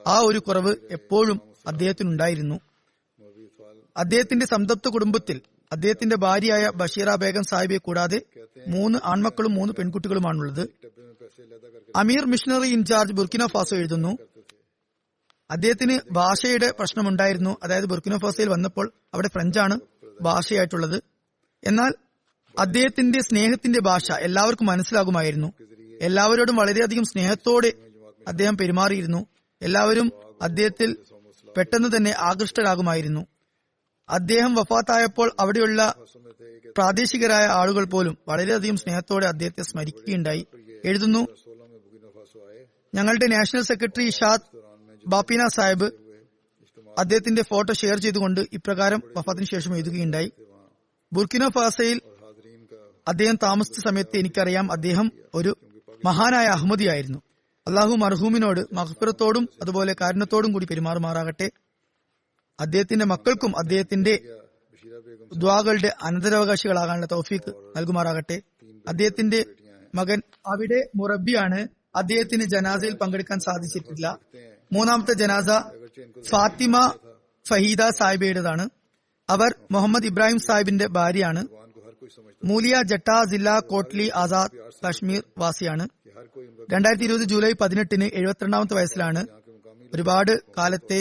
ആ ഒരു കുറവ് എപ്പോഴും അദ്ദേഹത്തിനുണ്ടായിരുന്നു. അദ്ദേഹത്തിന്റെ സംതപ്ത കുടുംബത്തിൽ അദ്ദേഹത്തിന്റെ ഭാര്യയായ ബഷീറ ബേഗം സാഹിബെ കൂടാതെ 3 ആൺമക്കളും 3 പെൺകുട്ടികളുമാണുള്ളത്. അമീർ മിഷണറി ഇൻചാർജ് ബുർക്കിനോ ഫാസോ എഴുതുന്നു, അദ്ദേഹത്തിന് ഭാഷയുടെ പ്രശ്നമുണ്ടായിരുന്നു. അതായത് ബുർക്കിനോ ഫാസോയിൽ വന്നപ്പോൾ അവിടെ ഫ്രഞ്ചാണ് ഭാഷയായിട്ടുള്ളത്. എന്നാൽ അദ്ദേഹത്തിന്റെ സ്നേഹത്തിന്റെ ഭാഷ എല്ലാവർക്കും മനസ്സിലാകുമായിരുന്നു. എല്ലാവരോടും വളരെയധികം സ്നേഹത്തോടെ അദ്ദേഹം പെരുമാറിയിരുന്നു. എല്ലാവരും അദ്ദേഹത്തിൽ പെട്ടെന്ന് തന്നെ ആകൃഷ്ടരാകുമായിരുന്നു. അദ്ദേഹം വഫാത്തായപ്പോൾ അവിടെയുള്ള പ്രാദേശികരായ ആളുകൾ പോലും വളരെയധികം സ്നേഹത്തോടെ അദ്ദേഹത്തെ സ്മരിക്കുകയുണ്ടായി. എഴുതുന്നു, ഞങ്ങളുടെ നാഷണൽ സെക്രട്ടറി ഇഷാദ് ബാപ്പിന സാഹിബ് അദ്ദേഹത്തിന്റെ ഫോട്ടോ ഷെയർ ചെയ്തുകൊണ്ട് ഇപ്രകാരം വഫാത്തിന് ശേഷം എഴുതുകയുണ്ടായി. ബുർക്കിന ഫാസയിൽ അദ്ദേഹം താമസിച്ച സമയത്ത് എനിക്കറിയാം അദ്ദേഹം ഒരു മഹാനായ അഹമ്മദിയായിരുന്നു. അള്ളാഹു മർഹൂമിനോട് മഗ്ഫിറത്തോടും അതുപോലെ കാരുണ്യത്തോടും കൂടി പെരുമാറുമാറാകട്ടെ. അദ്ദേഹത്തിന്റെ മക്കൾക്കും അദ്ദേഹത്തിന്റെ ദുആകളുടെ അനന്തരാവകാശികളാകാനുള്ള തൗഫീഖ് നൽകുമാറാകട്ടെ. അദ്ദേഹത്തിന്റെ മകൻ അവിടെ മുറബിയാണ്. അദ്ദേഹത്തിന് ജനാസയിൽ പങ്കെടുക്കാൻ സാധിച്ചിട്ടില്ല. മൂന്നാമത്തെ ജനാസ ഫാത്തിമ ഫഹീദ സാഹിബയുടേതാണ്. അവർ മുഹമ്മദ് ഇബ്രാഹിം സാഹിബിന്റെ ഭാര്യയാണ്. മൂലിയ ജട്ട ജില്ല കോട്ട്ലി ആസാദ് കശ്മീർ വാസിയാണ്. 2020 ജൂലൈ 18 72 വയസ്സിലാണ്. ഒരുപാട് കാലത്തെ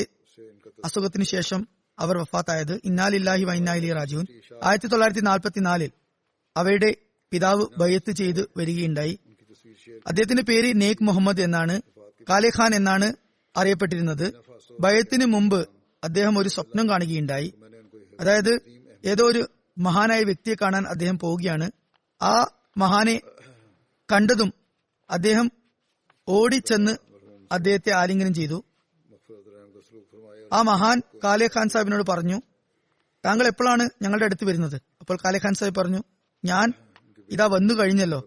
അസുഖത്തിന് ശേഷം അവർ വഫാത്തായത്. ഇന്നാലില്ലാഹി വ ഇന്നാ ഇലൈഹി റാജിഊൻ. 1944 അവരുടെ പിതാവ് ബയ്യത്ത് ചെയ്ത് വരികയുണ്ടായി. അദ്ദേഹത്തിന്റെ പേര് നേക് മുഹമ്മദ് എന്നാണ്. കാലെ ഖാൻ എന്നാണ് അറിയപ്പെട്ടിരുന്നത്. ബയ്യത്തിന് മുമ്പ് അദ്ദേഹം ഒരു സ്വപ്നം കാണുകയുണ്ടായി. അതായത് ഏതോ ഒരു മഹാനായ വ്യക്തിയെ കാണാൻ അദ്ദേഹം പോവുകയാണ്. ആ മഹാനെ കണ്ടതും അദ്ദേഹം ഓടിച്ചെന്ന് അദ്ദേഹത്തെ ആലിംഗനം ചെയ്തു. ആ മഹാൻ കാലെ ഖാൻ സാഹിബിനോട് പറഞ്ഞു, താങ്കൾ എപ്പോഴാണ് ഞങ്ങളുടെ അടുത്ത് വരുന്നത്? അപ്പോൾ കാലെ ഖാൻ സാഹിബ് പറഞ്ഞു, ഞാൻ ഇതാ വന്നു കഴിഞ്ഞല്ലോ.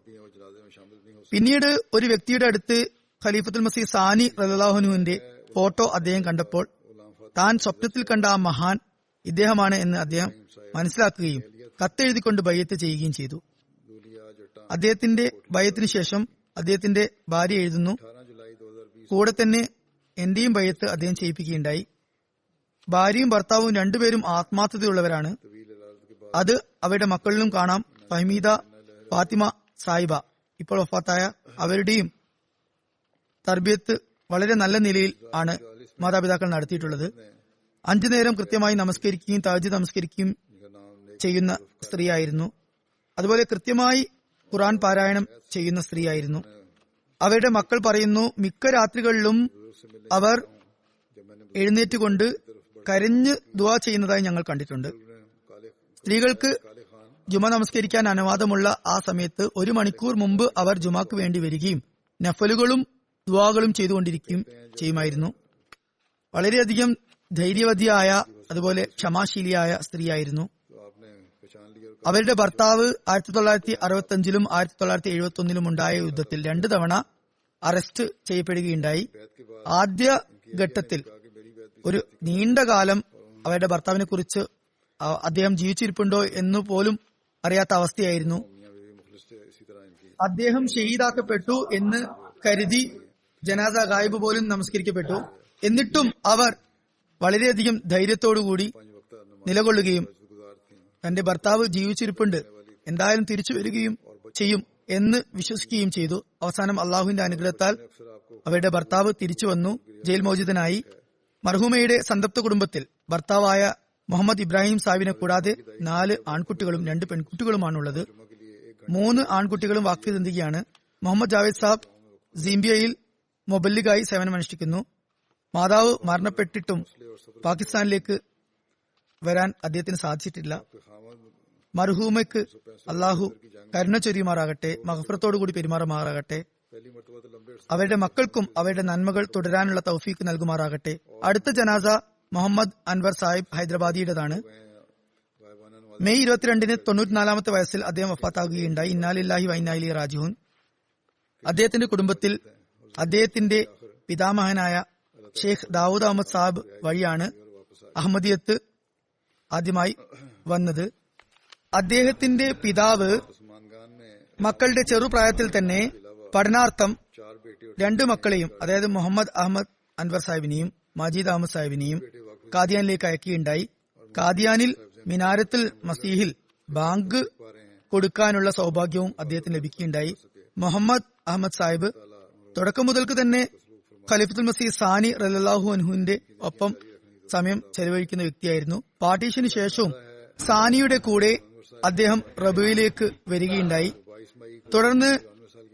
പിന്നീട് ഒരു വ്യക്തിയുടെ അടുത്ത് ഖലീഫത്തുൽ മസീഹ് സാനി റളിയല്ലാഹു അൻഹുവിന്റെ ഫോട്ടോ അദ്ദേഹം കണ്ടപ്പോൾ താൻ സ്വപ്നത്തിൽ കണ്ട ആ മഹാൻ ഇദ്ദേഹമാണ് എന്ന് അദ്ദേഹം മനസ്സിലാക്കുകയും കത്തെഴുതിക്കൊണ്ട് ബയ്യത്ത് ചെയ്യുകയും ചെയ്തു. അദ്ദേഹത്തിന്റെ ബയ്യത്തിന് ശേഷം അദ്ദേഹത്തിന്റെ ഭാര്യ എഴുതുന്നു, കൂടെ തന്നെ എന്റെയും ബയ്യത്ത് അദ്ദേഹം ചെയ്യിപ്പിക്കുകയുണ്ടായി. ഭാര്യയും ഭർത്താവും രണ്ടുപേരും ആത്മാർത്ഥതയുള്ളവരാണ്. അത് അവരുടെ മക്കളിലും കാണാം. ഫഹമീദ ഫാത്തിമ സാഹിബ ഇപ്പോൾ വഫാത്തായ അവരുടെയും തർബിയത്ത് വളരെ നല്ല നിലയിൽ ആണ് മാതാപിതാക്കൾ നടത്തിയിട്ടുള്ളത്. 5 നേരം കൃത്യമായി നമസ്കരിക്കുകയും തഹജ്ജുദ് നമസ്കരിക്കുകയും ചെയ്യുന്ന സ്ത്രീയായിരുന്നു. അതുപോലെ കൃത്യമായി ഖുർആൻ പാരായണം ചെയ്യുന്ന സ്ത്രീയായിരുന്നു. അവരുടെ മക്കൾ പറയുന്നു, മിക്ക രാത്രികളിലും അവർ എഴുന്നേറ്റുകൊണ്ട് കരഞ്ഞ് ദുആ ചെയ്യുന്നതായി ഞങ്ങൾ കണ്ടിട്ടുണ്ട്. സ്ത്രീകൾക്ക് ജുമ നമസ്കരിക്കാൻ അനുവാദമുള്ള ആ സമയത്ത് 1 മണിക്കൂർ മുമ്പ് അവർ ജുമാക്ക് വേണ്ടി വരികയും നഫലുകളും ദുആകളും ചെയ്തുകൊണ്ടിരിക്കുകയും ചെയ്യുമായിരുന്നു. വളരെയധികം ധൈര്യവതിയായ അതുപോലെ ക്ഷമാശീലിയായ സ്ത്രീയായിരുന്നു. അവരുടെ ഭർത്താവ് 1965 1971 ഉണ്ടായ യുദ്ധത്തിൽ 2 തവണ അറസ്റ്റ് ചെയ്യപ്പെടുകയുണ്ടായി. ആദ്യ ഘട്ടത്തിൽ ഒരു നീണ്ട കാലം അവരുടെ ഭർത്താവിനെ കുറിച്ച് അദ്ദേഹം ജീവിച്ചിരിപ്പുണ്ടോ എന്ന് പോലും അറിയാത്ത അവസ്ഥയായിരുന്നു. അദ്ദേഹം ഷഹീദാക്കപ്പെട്ടു എന്ന് കരുതി ജനാസ ഗായിബ് പോലും നമസ്കരിക്കപ്പെട്ടു. എന്നിട്ടും അവർ വളരെയധികം ധൈര്യത്തോടുകൂടി നിലകൊള്ളുകയും തന്റെ ഭർത്താവ് ജീവിച്ചിരിപ്പുണ്ട്, എന്തായാലും തിരിച്ചു വരികയും ചെയ്യും എന്ന് വിശ്വസിക്കുകയും ചെയ്തു. അവസാനം അള്ളാഹുവിന്റെ അനുഗ്രഹത്താൽ അവരുടെ ഭർത്താവ് തിരിച്ചു വന്നു, ജയിൽ മോചിതനായി. മർഹൂമയുടെ സന്തപ്ത കുടുംബത്തിൽ ഭർത്താവായ മുഹമ്മദ് ഇബ്രാഹിം സാഹിബിനെ കൂടാതെ 4 ആൺകുട്ടികളും 2 പെൺകുട്ടികളുമാണുള്ളത്. 3 ആൺകുട്ടികളും വാക്ഫിദന്തികയാണ്. മുഹമ്മദ് ജാവേദ് സാബ് സിംബിയയിൽ മൊബല്ലിഗായി സേവനമനുഷ്ഠിക്കുന്നു. മാതാവ് മരണപ്പെട്ടിട്ടും പാകിസ്ഥാനിലേക്ക് വരാൻ അദ്ദേഹത്തിന് സാധിച്ചിട്ടില്ല. മർഹൂമയ്ക്ക് അള്ളാഹു കരുണ ചൊരിയുമാറാകട്ടെ, മഗ്ഫിറത്തോടുകൂടി പെരുമാറുമാറാകട്ടെ. അവരുടെ മക്കൾക്കും അവരുടെ നന്മകൾ തുടരാനുള്ള തൗഫീക്ക് നൽകുമാറാകട്ടെ. അടുത്ത ജനാസ മുഹമ്മദ് അൻവർ സാഹിബ് ഹൈദരാബാദിയുടേതാണ്. മെയ് 22 94 വയസ്സിൽ അദ്ദേഹം വഫാത്താകുകയുണ്ടായി. ഇന്നാലില്ലാഹി വ ഇന്നാ ഇലൈഹി റാജിഊൻ. അദ്ദേഹത്തിന്റെ കുടുംബത്തിൽ അദ്ദേഹത്തിന്റെ പിതാമഹനായ ഷെയ്ഖ് ദാവൂദ് അഹമ്മദ് സാഹിബ് വഴിയാണ് അഹമ്മദിയത്ത് ആദ്യമായി വന്നത്. അദ്ദേഹത്തിന്റെ പിതാവ് മക്കളുടെ ചെറുപ്രായത്തിൽ തന്നെ പഠനാർത്ഥം 2 മക്കളെയും, അതായത് മുഹമ്മദ് അഹമ്മദ് അൻവർ സാഹിബിനെയും മജീദ് അഹമ്മദ് സാഹിബിനെയും കാദിയാനിലേക്ക് അയക്കുകയുണ്ടായി. കാദിയാനിൽ മിനാരത്തുൽ മസീഹിൽ ബാങ്ക് കൊടുക്കാനുള്ള സൗഭാഗ്യവും അദ്ദേഹത്തിന് ലഭിക്കുകയുണ്ടായി. മുഹമ്മദ് അഹമ്മദ് സാഹിബ് തുടക്കം മുതൽക്ക് തന്നെ ഖലീഫത്തുൽ മസീഹ് സാനി റളിയല്ലാഹു അൻഹുവിന്റെ ഒപ്പം സമയം ചെലവഴിക്കുന്ന വ്യക്തിയായിരുന്നു. പാർട്ടീഷന് ശേഷവും സാനിയുടെ കൂടെ അദ്ദേഹം റബീയിലേക്ക് വരികയുണ്ടായി. തുടർന്ന്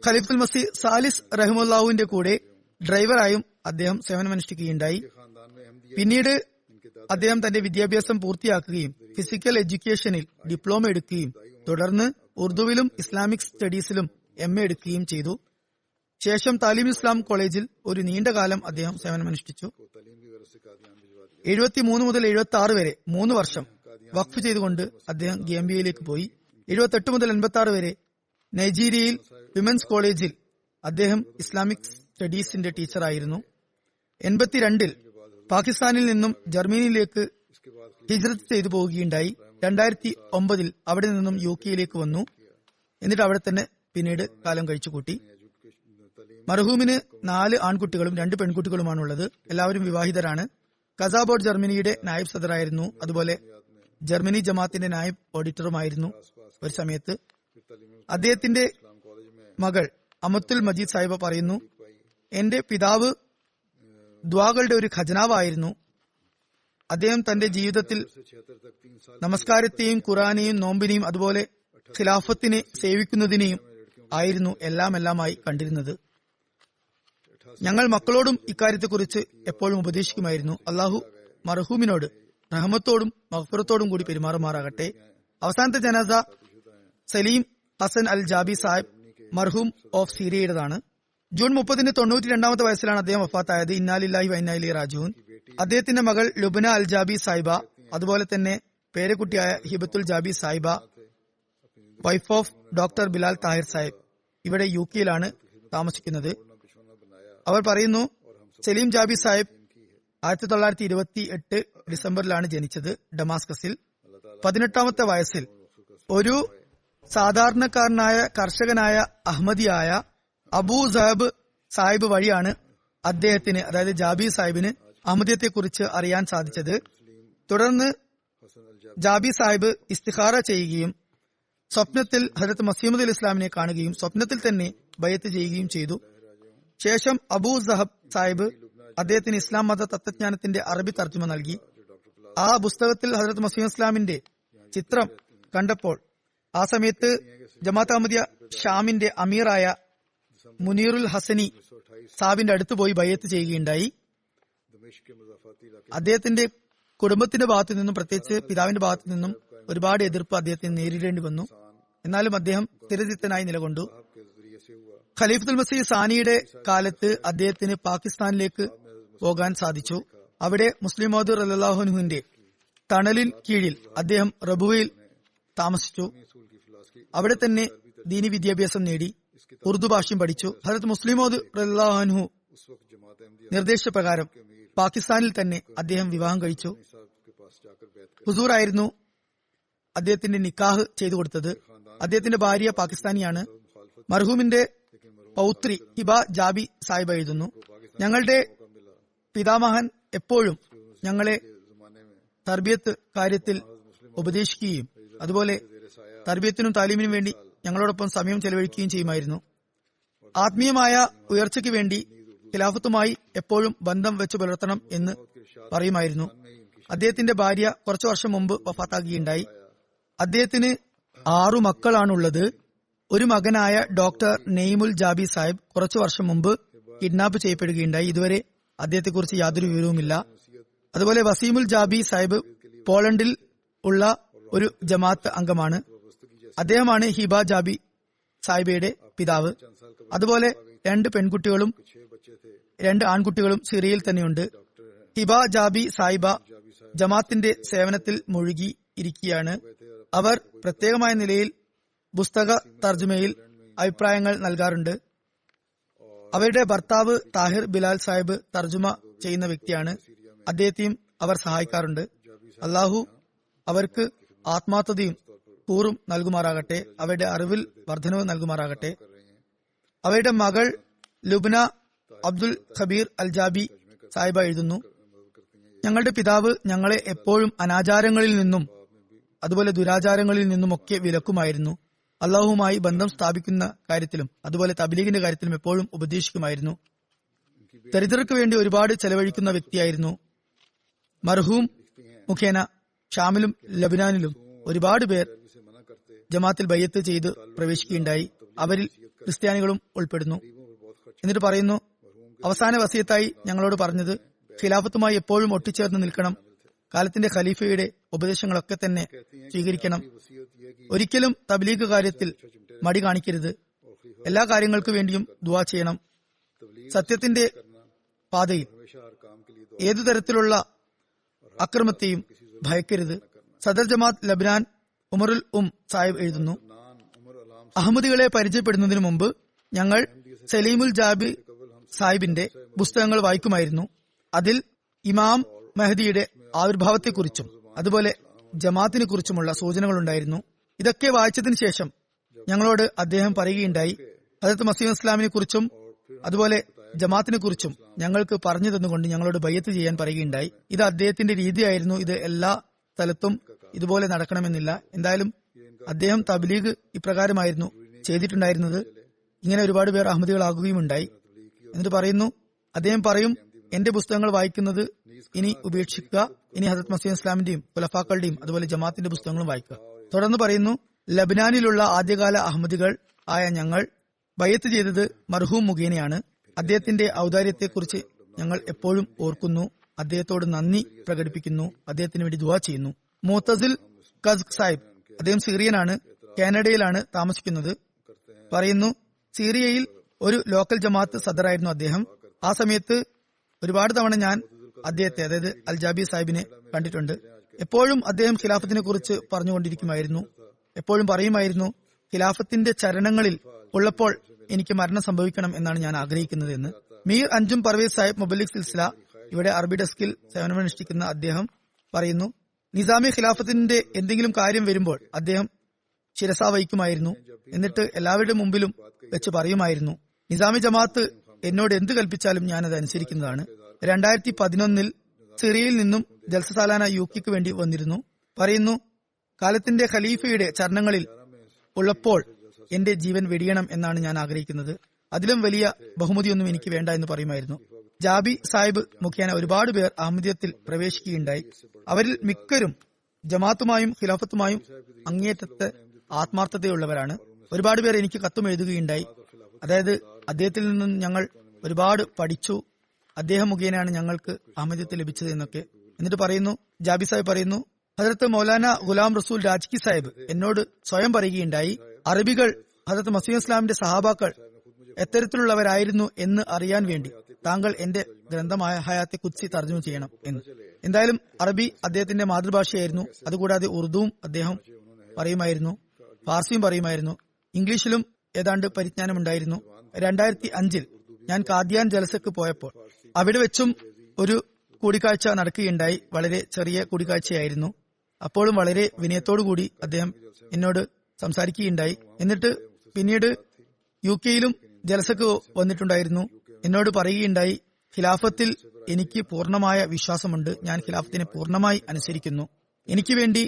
ഖലീഫത്തുൽ മസീഹ് സാലിസ് റഹിമഹുല്ലാഹുവിന്റെ കൂടെ ഡ്രൈവറായും അദ്ദേഹം സേവനമനുഷ്ഠിക്കുകയുണ്ടായി. खानदान में अहमदिया പിന്നീട് इनके दादा അദ്ദേഹം തന്റെ വിദ്യാഭ്യാസം പൂർത്തിയാക്കുകയും ഫിസിക്കൽ എഡ്യൂക്കേഷനിൽ ഡിപ്ലോമ എടുക്കുകയും തുടർന്ന് ഉറുദുവിലും ഇസ്ലാമിക് സ്റ്റഡീസിലും MA എടുക്കുകയും ചെയ്തു. ശേഷം താലിം ഇസ്ലാം കോളേജിൽ ഒരു നീണ്ടകാലം അദ്ദേഹം സേവനമനുഷ്ഠിച്ചു. को तालीम की गरज से कादियान भिजवा दिया. 73 മുതൽ 76 വരെ 3 വർഷം വഖഫ് ചെയ്തുകൊണ്ട് അദ്ദേഹം ഗാംബിയയിലേക്ക് പോയി. 78 മുതൽ 86 വരെ നൈജീരിയയിൽ വിമൻസ് കോളേജിൽ അദ്ദേഹം ഇസ്ലാമിക് സ്റ്റഡീസിന്റെ ടീച്ചറായിരുന്നു. 82-ൽ പാകിസ്ഥാനിൽ നിന്നും ജർമ്മനിയിലേക്ക് इसके बाद ഹിജ്റത്ത് ചെയ്തു പോവുകയുണ്ടായി. 2009-ൽ അവിടെ നിന്നും UK-യിലേക്ക് വന്നു. എന്നിട്ട് അവിടെ തന്നെ പിന്നീട് കാലം കഴിച്ചുകൂട്ടി. മർഹൂമിന് 4 ആൺകുട്ടികളും 2 പെൺകുട്ടികളുമാണുള്ളത്. എല്ലാവരും വിവാഹിതരാണ്. കസാബോർഡ് ജർമ്മനിയുടെ നായിബ് സദറായിരുന്നു. അതുപോലെ ജർമ്മനി ജമാഅത്തിന്റെ നായിബ് ഓഡിറ്ററുമായിരുന്നു ഒരു സമയത്ത്. അദ്ദേഹത്തിന്റെ മകൾ അമത്തുൽ മജീദ് സാഹിബ പറയുന്നു, എന്റെ പിതാവ് ദ്വാകളുടെ ഒരു ഖജനാവായിരുന്നു. അദ്ദേഹം തന്റെ ജീവിതത്തിൽ 76 तक 3 साल നമസ്കാരത്തെയും ഖുറാനെയും നോമ്പിനെയും അതുപോലെ ഖിലാഫത്തിനെ സേവിക്കുന്നതിനെയും ആയിരുന്നു എല്ലാമായി കണ്ടിരുന്നത്. ഞങ്ങൾ മക്കളോടും ഇക്കാര്യത്തെക്കുറിച്ച് എപ്പോഴും ഉപദേശിക്കുമായിരുന്നു. അള്ളാഹു മർഹൂമിനോട് റഹ്മത്തോടും മഗ്ഫിറത്തോടും കൂടി പെരുമാറുമാറാകട്ടെ. അവസാനത്തെ ജനാസ സലീം ഹസൻ അൽ ജാബി സാഹിബ് മർഹൂം ഓഫ് സീരിയയുടേതാണ്. ജൂൺ 30-ന് 92-ാമത്തെ വയസ്സിലാണ് അദ്ദേഹം വഫാത്തായത്. ഇന്നാലില്ലാഹി വ ഇന്നാ ഇലൈഹി റാജിഊൻ. അദ്ദേഹത്തിന്റെ മകൾ ലുബ്ന അൽ ജാബി സാഹിബ, അതുപോലെ തന്നെ പേരക്കുട്ടിയായ Hibatul Jabi Sahiba, wife of doctor Bilal Tahir Sahib, ഇവിടെ UK-യിലാണ് താമസിക്കുന്നത്. അവർ പറയുന്നു, സലീം ജാബി സാഹിബ് 1928 ഡിസംബറിലാണ് ജനിച്ചത് ഡമാസ്കസിൽ. 18-ാമത്തെ വയസ്സിൽ ഒരു സാധാരണക്കാരനായ കർഷകനായ അഹമ്മദിയായ അബൂ സഹബ് സാഹിബ് വഴിയാണ് അദ്ദേഹത്തിന്, അതായത് ജാബി സാഹിബിന് അഹമ്മദിയത്തെക്കുറിച്ച് അറിയാൻ സാധിച്ചത്. തുടർന്ന് ജാബി സാഹിബ് ഇസ്തിഖാറ ചെയ്യുകയും സ്വപ്നത്തിൽ ഹജറത്ത് മസീഹ് അലി ഇസ്ലാമിനെ കാണുകയും സ്വപ്നത്തിൽ തന്നെ ബൈഅത്ത് ചെയ്യുകയും ചെയ്തു. ശേഷം അബൂ സഹബ് സാഹിബ് അദ്ദേഹത്തിന് ഇസ്ലാം മത തത്വജ്ഞാനത്തിന്റെ അറബി തർജ്ജമ നൽകി. ആ പുസ്തകത്തിൽ ഹജറത്ത് മസീഹ് ഇസ്ലാമിന്റെ ചിത്രം കണ്ടപ്പോൾ ആ സമയത്ത് ജമാഅത്ത് അഹമ്മദിയ ഷാമിന്റെ അമീറായ മുനീറുൽ ഹസനി സാഹിബിന്റെ അടുത്ത് പോയി ബൈഅത്ത് ചെയ്യുകയുണ്ടായി. दमिश्क के मज़ाफ़ाती इलाके അദ്ദേഹത്തിന്റെ കുടുംബത്തിന്റെ ഭാഗത്തു നിന്നും, പ്രത്യേകിച്ച് പിതാവിന്റെ ഭാഗത്തു നിന്നും ഒരുപാട് എതിർപ്പ് അദ്ദേഹത്തിന് നേരിടേണ്ടി വന്നു. എന്നാലും അദ്ദേഹം സ്ഥിരചിത്തനായി നിലകൊണ്ടു. के जरिए से हुआ. ഖലീഫത്തുൽ മസീഹ് സാനിയുടെ കാലത്ത് അദ്ദേഹത്തിന് പാകിസ്ഥാനിലേക്ക് പോകാൻ സാധിച്ചു. അവിടെ മുസ്ലിം മൗദ് റളിയല്ലാഹു അൻഹുവിന്റെ തണലിൻ കീഴിൽ അദ്ദേഹം റബുവയിൽ താമസിച്ചു. असूल की फिलासफी അവിടെ തന്നെ ദീനി വിദ്യാഭ്യാസം നേടി, ഉറുദു ഭാഷയും പഠിച്ചു. ഹജറത്ത് മുസ്ലിം മൗദ് റളിയല്ലാഹു അൻഹു उस वक्त जमात अहमदिया നിർദ്ദേശപ്രകാരം പാകിസ്ഥാനിൽ തന്നെ അദ്ദേഹം വിവാഹം കഴിച്ചു. साहब के पास जाकर बैत कर ഹുസൂർ ആയിരുന്നു അദ്ദേഹത്തിന്റെ നിക്കാഹ് ചെയ്തു കൊടുത്തത്. അദ്ദേഹത്തിന്റെ ഭാര്യ പാകിസ്ഥാനിയാണ്. മർഹൂമിന്റെ പൗത്രി ഹിബ ജാബി സാഹിബ് എഴുതുന്നു, ഞങ്ങളുടെ പിതാമഹൻ എപ്പോഴും ഞങ്ങളെ जमाने में തർബിയത്ത് കാര്യത്തിൽ ഉപദേശിക്കുകയും അതുപോലെ തർബിയത്തിനും താലീമിനും വേണ്ടി ഞങ്ങളോടൊപ്പം സമയം ചെലവഴിക്കുകയും ചെയ്യുമായിരുന്നു. ആത്മീയമായ ഉയർച്ചയ്ക്ക് വേണ്ടി ഖിലാഫത്തുമായി എപ്പോഴും ബന്ധം വെച്ച് പുലർത്തണം എന്ന് പറയുമായിരുന്നു. അദ്ദേഹത്തിന്റെ ഭാര്യ കുറച്ചു വർഷം മുമ്പ് വഫാത്താകുകയുണ്ടായി. അദ്ദേഹത്തിന് 6 മക്കളാണുള്ളത്. ഒരു മകനായ ഡോക്ടർ നെയ്മുൽ ജാബി സാഹിബ് കുറച്ചു വർഷം മുമ്പ് കിഡ്നാപ്പ് ചെയ്യപ്പെടുകയുണ്ടായി. ഇതുവരെ അദ്ദേഹത്തെക്കുറിച്ച് യാതൊരു വിവരവുമില്ല. അതുപോലെ വസീമുൽ ജാബി സാഹിബ് പോളണ്ടിൽ ഉള്ള ഒരു ജമാഅത്ത് അംഗമാണ്. അദ്ദേഹമാണ് ഹിബ ജാബി സാഹിബയുടെ പിതാവ്. അതുപോലെ 2 പെൺകുട്ടികളും 2 ആൺകുട്ടികളും സിറിയയിൽ തന്നെയുണ്ട്. ഹിബ ജാബി സാഹിബ ജമാഅത്തിന്റെ സേവനത്തിൽ മുഴുകി ഇരിക്കുകയാണ്. അവർ പ്രത്യേകമായ നിലയിൽ പുസ്തക തർജ്ജമയിൽ അഭിപ്രായങ്ങൾ നൽകാറുണ്ട്. അവരുടെ ഭർത്താവ് താഹിർ ബിലാൽ സാഹിബ് തർജ്ജമ ചെയ്യുന്ന വ്യക്തിയാണ്. അദ്ദേഹത്തെയും അവർ സഹായിക്കാറുണ്ട്. അള്ളാഹു അവർക്ക് ആത്മാർത്ഥതയും കൂറും നൽകുമാറാകട്ടെ, അവരുടെ അറിവിൽ വർധനവ് നൽകുമാറാകട്ടെ. അവരുടെ മകൾ ലുബ്ന അബ്ദുൽ ഖബീർ അൽ ജാബി സാഹിബ എഴുതുന്നു, ഞങ്ങളുടെ പിതാവ് ഞങ്ങളെ എപ്പോഴും അനാചാരങ്ങളിൽ നിന്നും അതുപോലെ ദുരാചാരങ്ങളിൽ നിന്നുമൊക്കെ വിലക്കുമായിരുന്നു. അള്ളാഹുമായി ബന്ധം സ്ഥാപിക്കുന്ന കാര്യത്തിലും അതുപോലെ തബ്ലീഗിന്റെ കാര്യത്തിലും എപ്പോഴും ഉപദേശിക്കുമായിരുന്നു. ദരിദ്രർക്ക് വേണ്ടി ഒരുപാട് ചെലവഴിക്കുന്ന വ്യക്തിയായിരുന്നു. മർഹൂം മുഖേന ഷാമിലും ലബനാനിലും ഒരുപാട് പേർ ജമാഅത്തിൽ ബയ്യത്ത് ചെയ്ത് പ്രവേശിക്കുകയുണ്ടായി. അവരിൽ ക്രിസ്ത്യാനികളും ഉൾപ്പെടുന്നു. എന്നിട്ട് പറയുന്നു, അവസാന വസിയത്തായി ഞങ്ങളോട് പറഞ്ഞത് ഖിലാഫത്തുമായി എപ്പോഴും ഒട്ടിച്ചേർന്ന് നിൽക്കണം, കാലത്തിന്റെ ഖലീഫയുടെ ഉപദേശങ്ങളൊക്കെ തന്നെ സ്വീകരിക്കണം, ഒരിക്കലും തബ്ലീഗ് കാര്യത്തിൽ മടി കാണിക്കരുത്, എല്ലാ കാര്യങ്ങൾക്കു വേണ്ടിയും ദുആ ചെയ്യണം, സത്യത്തിന്റെ പാതയിൽ ഏതു തരത്തിലുള്ള അക്രമത്തെയും ഭയക്കരുത്. സദർ ജമാഅത്ത് ലബ്നാൻ ഉമറുൽ സാഹിബ് എഴുതുന്നു, അഹമ്മദികളെ പരിചയപ്പെടുന്നതിനു മുമ്പ് ഞങ്ങൾ സലീമുൽ ജാബി സാഹിബിന്റെ പുസ്തകങ്ങൾ വായിക്കുമായിരുന്നു. അതിൽ ഇമാം മെഹദിയുടെ ആവിർഭാവത്തെക്കുറിച്ചും അതുപോലെ ജമാഅത്തിനെ കുറിച്ചുമുള്ള സൂചനകളുണ്ടായിരുന്നു. ഇതൊക്കെ വായിച്ചതിനു ശേഷം ഞങ്ങളോട് അദ്ദേഹം പറയുകയുണ്ടായി, ഹദരത്ത് മസീഹ് ഇസ്ലാമിനെ കുറിച്ചും അതുപോലെ ജമാഅത്തിനെ കുറിച്ചും ഞങ്ങൾക്ക് പറഞ്ഞു തന്നുകൊണ്ട് ഞങ്ങളോട് ബയ്യത്ത് ചെയ്യാൻ പറയുകയുണ്ടായി. ഇത് അദ്ദേഹത്തിന്റെ രീതിയായിരുന്നു. ഇത് എല്ലാ സ്ഥലത്തും ഇതുപോലെ നടക്കണമെന്നില്ല. എന്തായാലും അദ്ദേഹം തബ്ലീഗ് ഇപ്രകാരമായിരുന്നു ചെയ്തിട്ടുണ്ടായിരുന്നത്. ഇങ്ങനെ ഒരുപാട് പേർ അഹമ്മദികളാകുകയും ഉണ്ടായി. എന്നിട്ട് പറയുന്നു, അദ്ദേഹം പറയും, എന്റെ പുസ്തകങ്ങൾ വായിക്കുന്നത് ഇനി ഉപേക്ഷിക്കുക, ഇനി ഹദരത്ത് മസീഹ് ഇസ്ലാമിന്റെയും ഖുലഫാക്കളുടെയും അതുപോലെ ജമാഅത്തിന്റെ പുസ്തകങ്ങളും വായിക്കുക. തുടർന്ന് പറയുന്നു, ലബ്നാനിലുള്ള ആദ്യകാല അഹമ്മദികൾ ആയ ഞങ്ങൾ ബയ്യത്ത് ചെയ്തത് മർഹൂം മുഖേനയാണ്. അദ്ദേഹത്തിന്റെ ഔദാര്യത്തെക്കുറിച്ച് ഞങ്ങൾ എപ്പോഴും ഓർക്കുന്നു, അദ്ദേഹത്തോട് നന്ദി പ്രകടിപ്പിക്കുന്നു, അദ്ദേഹത്തിന് വേണ്ടി ദുആ ചെയ്യുന്നു. മുഅ്തസിൽ കസ്ക് സാഹിബ്, അദ്ദേഹം സിറിയനാണ്, കാനഡയിലാണ് താമസിക്കുന്നത്. പറയുന്നു, സിറിയയിൽ ഒരു ലോക്കൽ ജമാഅത്ത് സദറായിരുന്നു അദ്ദേഹം. ആ സമയത്ത് ഒരുപാട് തവണ ഞാൻ അദ്ദേഹത്തെ, അതായത് അൽ ജാബി സാഹിബിനെ കണ്ടിട്ടുണ്ട്. എപ്പോഴും അദ്ദേഹം ഖിലാഫത്തിനെ കുറിച്ച് പറഞ്ഞുകൊണ്ടിരിക്കുമായിരുന്നു. എപ്പോഴും പറയുമായിരുന്നു, ഖിലാഫത്തിന്റെ ചരണങ്ങളിൽ ഉള്ളപ്പോൾ എനിക്ക് മരണം സംഭവിക്കണം എന്നാണ് ഞാൻ ആഗ്രഹിക്കുന്നത് എന്ന്. മീർ അഞ്ജും പർവേസ് സാഹിബ് മുബല്ലിഗ് സിൽസില, ഇവിടെ അറബി ഡെസ്കിൽ സേവനമനുഷ്ഠിക്കുന്ന അദ്ദേഹം പറയുന്നു, നിസാമി ഖിലാഫത്തിന്റെ എന്തെങ്കിലും കാര്യം വരുമ്പോൾ അദ്ദേഹം ശിരസ വഹിക്കുമായിരുന്നു. എന്നിട്ട് എല്ലാവരുടെ മുമ്പിലും വെച്ച് പറയുമായിരുന്നു, നിസാമി ജമാഅത്ത് എന്നോട് എന്ത് കൽപ്പിച്ചാലും ഞാനത് അനുസരിക്കുന്നതാണ്. 2011 സിറിയയിൽ നിന്നും ജൽസസാലാന യുകെക്ക് വേണ്ടി വന്നിരുന്നു. പറയുന്നു, കാലത്തിന്റെ ഖലീഫയുടെ ചരണങ്ങളിൽ ഉള്ളപ്പോൾ എന്റെ ജീവൻ വെടിയണം എന്നാണ് ഞാൻ ആഗ്രഹിക്കുന്നത്. അതിലും വലിയ ബഹുമതിയൊന്നും എനിക്ക് വേണ്ട എന്ന് പറയുമായിരുന്നു. ജാബി സാഹിബ് മുഖേന ഒരുപാട് പേർ അഹമ്മദിയത്തിൽ പ്രവേശിക്കുകയുണ്ടായി. അവരിൽ മിക്കരും ജമാഅത്തുമായും ഖിലാഫത്തുമായും അങ്ങേയറ്റത്തെ ആത്മാർത്ഥതയുള്ളവരാണ്. ഒരുപാട് പേർ എനിക്ക് കത്തും എഴുതുകയുണ്ടായി. അതായത് അദ്ദേഹത്തിൽ നിന്നും ഞങ്ങൾ ഒരുപാട് പഠിച്ചു, അദ്ദേഹം മുഖേനയാണ് ഞങ്ങൾക്ക് അഹമ്മദിയത്ത് ലഭിച്ചത് എന്നൊക്കെ. എന്നിട്ട് പറയുന്നു, ജാബി സാഹിബ് പറയുന്നു, ഹദരത്ത് മൗലാന ഗുലാം റസൂൽ രാജ്കി സാഹിബ് എന്നോട് സ്വയം പറയുകയുണ്ടായി, അറബികൾ ഹദരത്ത് മസീഹ് ഇസ്ലാമിന്റെ സഹാബാക്കൾ എത്തരത്തിലുള്ളവരായിരുന്നു എന്ന് അറിയാൻ വേണ്ടി താങ്കൾ എന്റെ ഗ്രന്ഥമായ ഹയാത്തെ ഖുദ്സി തർജ്ജമ ചെയ്യണം എന്ന്. എന്തായാലും അറബി അദ്ദേഹത്തിന്റെ മാതൃഭാഷയായിരുന്നു. അതുകൂടാതെ ഉറുദുവും അദ്ദേഹം പറയുമായിരുന്നു, ഫാർസിയും പറയുമായിരുന്നു, ഇംഗ്ലീഷിലും ഏതാണ്ട് പരിജ്ഞാനമുണ്ടായിരുന്നു. 2005 ഞാൻ കാദ്യാൻ ജലസക്ക് പോയപ്പോൾ അവിടെ വെച്ചും ഒരു കൂടിക്കാഴ്ച നടക്കുകയുണ്ടായി. വളരെ ചെറിയ കൂടിക്കാഴ്ചയായിരുന്നു. അപ്പോഴും വളരെ വിനയത്തോടുകൂടി അദ്ദേഹം എന്നോട് സംസാരിക്കുകയുണ്ടായി. എന്നിട്ട് പിന്നീട് യുകെയിലും ജലസക്ക് വന്നിട്ടുണ്ടായിരുന്നു. എന്നോട് പറയുകയുണ്ടായി, ഖിലാഫത്തിൽ എനിക്ക് പൂർണ്ണമായ വിശ്വാസമുണ്ട്, ഞാൻ ഖിലാഫത്തിനെ പൂർണ്ണമായി അനുസരിക്കുന്നു. എനിക്ക് വേണ്ടി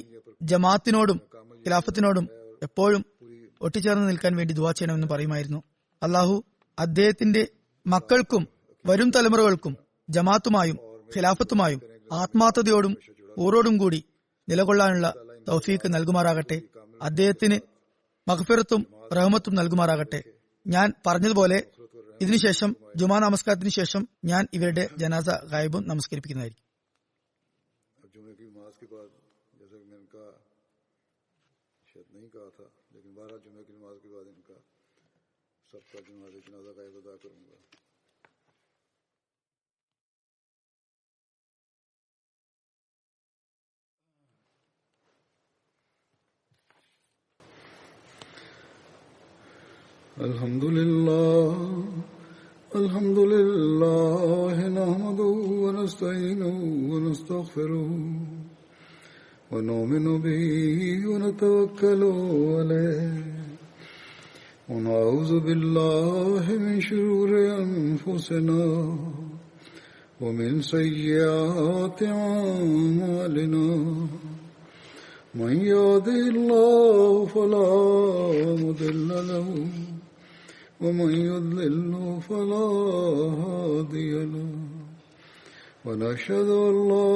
ജമാഅത്തിനോടും ഖിലാഫത്തിനോടും എപ്പോഴും ഒട്ടിച്ചേർന്ന് നിൽക്കാൻ വേണ്ടി ദുആ ചെയ്യണമെന്ന് പറയുമായിരുന്നു. അള്ളാഹു അദ്ദേഹത്തിന്റെ മക്കൾക്കും വരും തലമുറകൾക്കും ജമാഅത്തുമായും ഖിലാഫത്തുമായും ആത്മാർത്ഥതയോടും ഊറോടും കൂടി നിലകൊള്ളാനുള്ള തൗഫീക്ക് നൽകുമാറാകട്ടെ. അദ്ദേഹത്തിന് മഗ്ഫിറത്തും റഹ്മത്തും നൽകുമാറാകട്ടെ. ഞാൻ പറഞ്ഞതുപോലെ ഇതിനുശേഷം ജുമാ നമസ്കാരത്തിന് ശേഷം ഞാൻ ഇവരുടെ ജനാസ ഗായിബും നമസ്കരിപ്പിക്കുന്നതായിരിക്കും. الحمد لله نحمده ونستعينه ونستغفره ونؤمن به ونتوكل عليه ونعوذ بالله من شرور أنفسنا ومن سيئات أعمالنا من يهده الله فلا مضل له ومن يضلل فلا هادي له ونشهد أن لا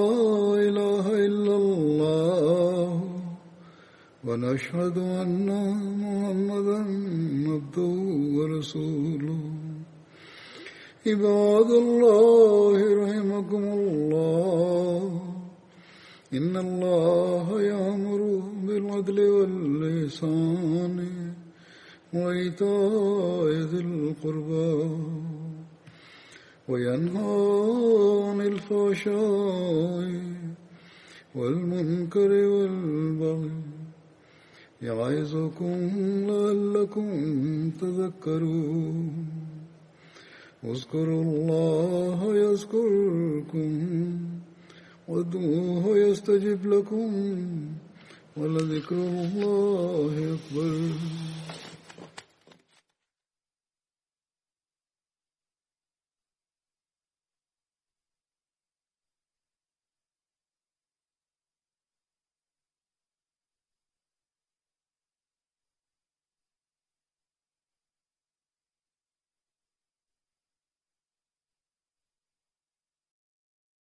إله إلا الله ونشهد أن محمدا عبده ورسوله عباد الله رحمكم الله إن الله يأمر بالعدل والإحسان وإيتاء ذي القربى وينهى عن الفحشاء والمنكر والبغي يعظكم لعلكم تذكرون اذكروا الله يذكركم وادعوه يستجب لكم ولذكر الله أكبر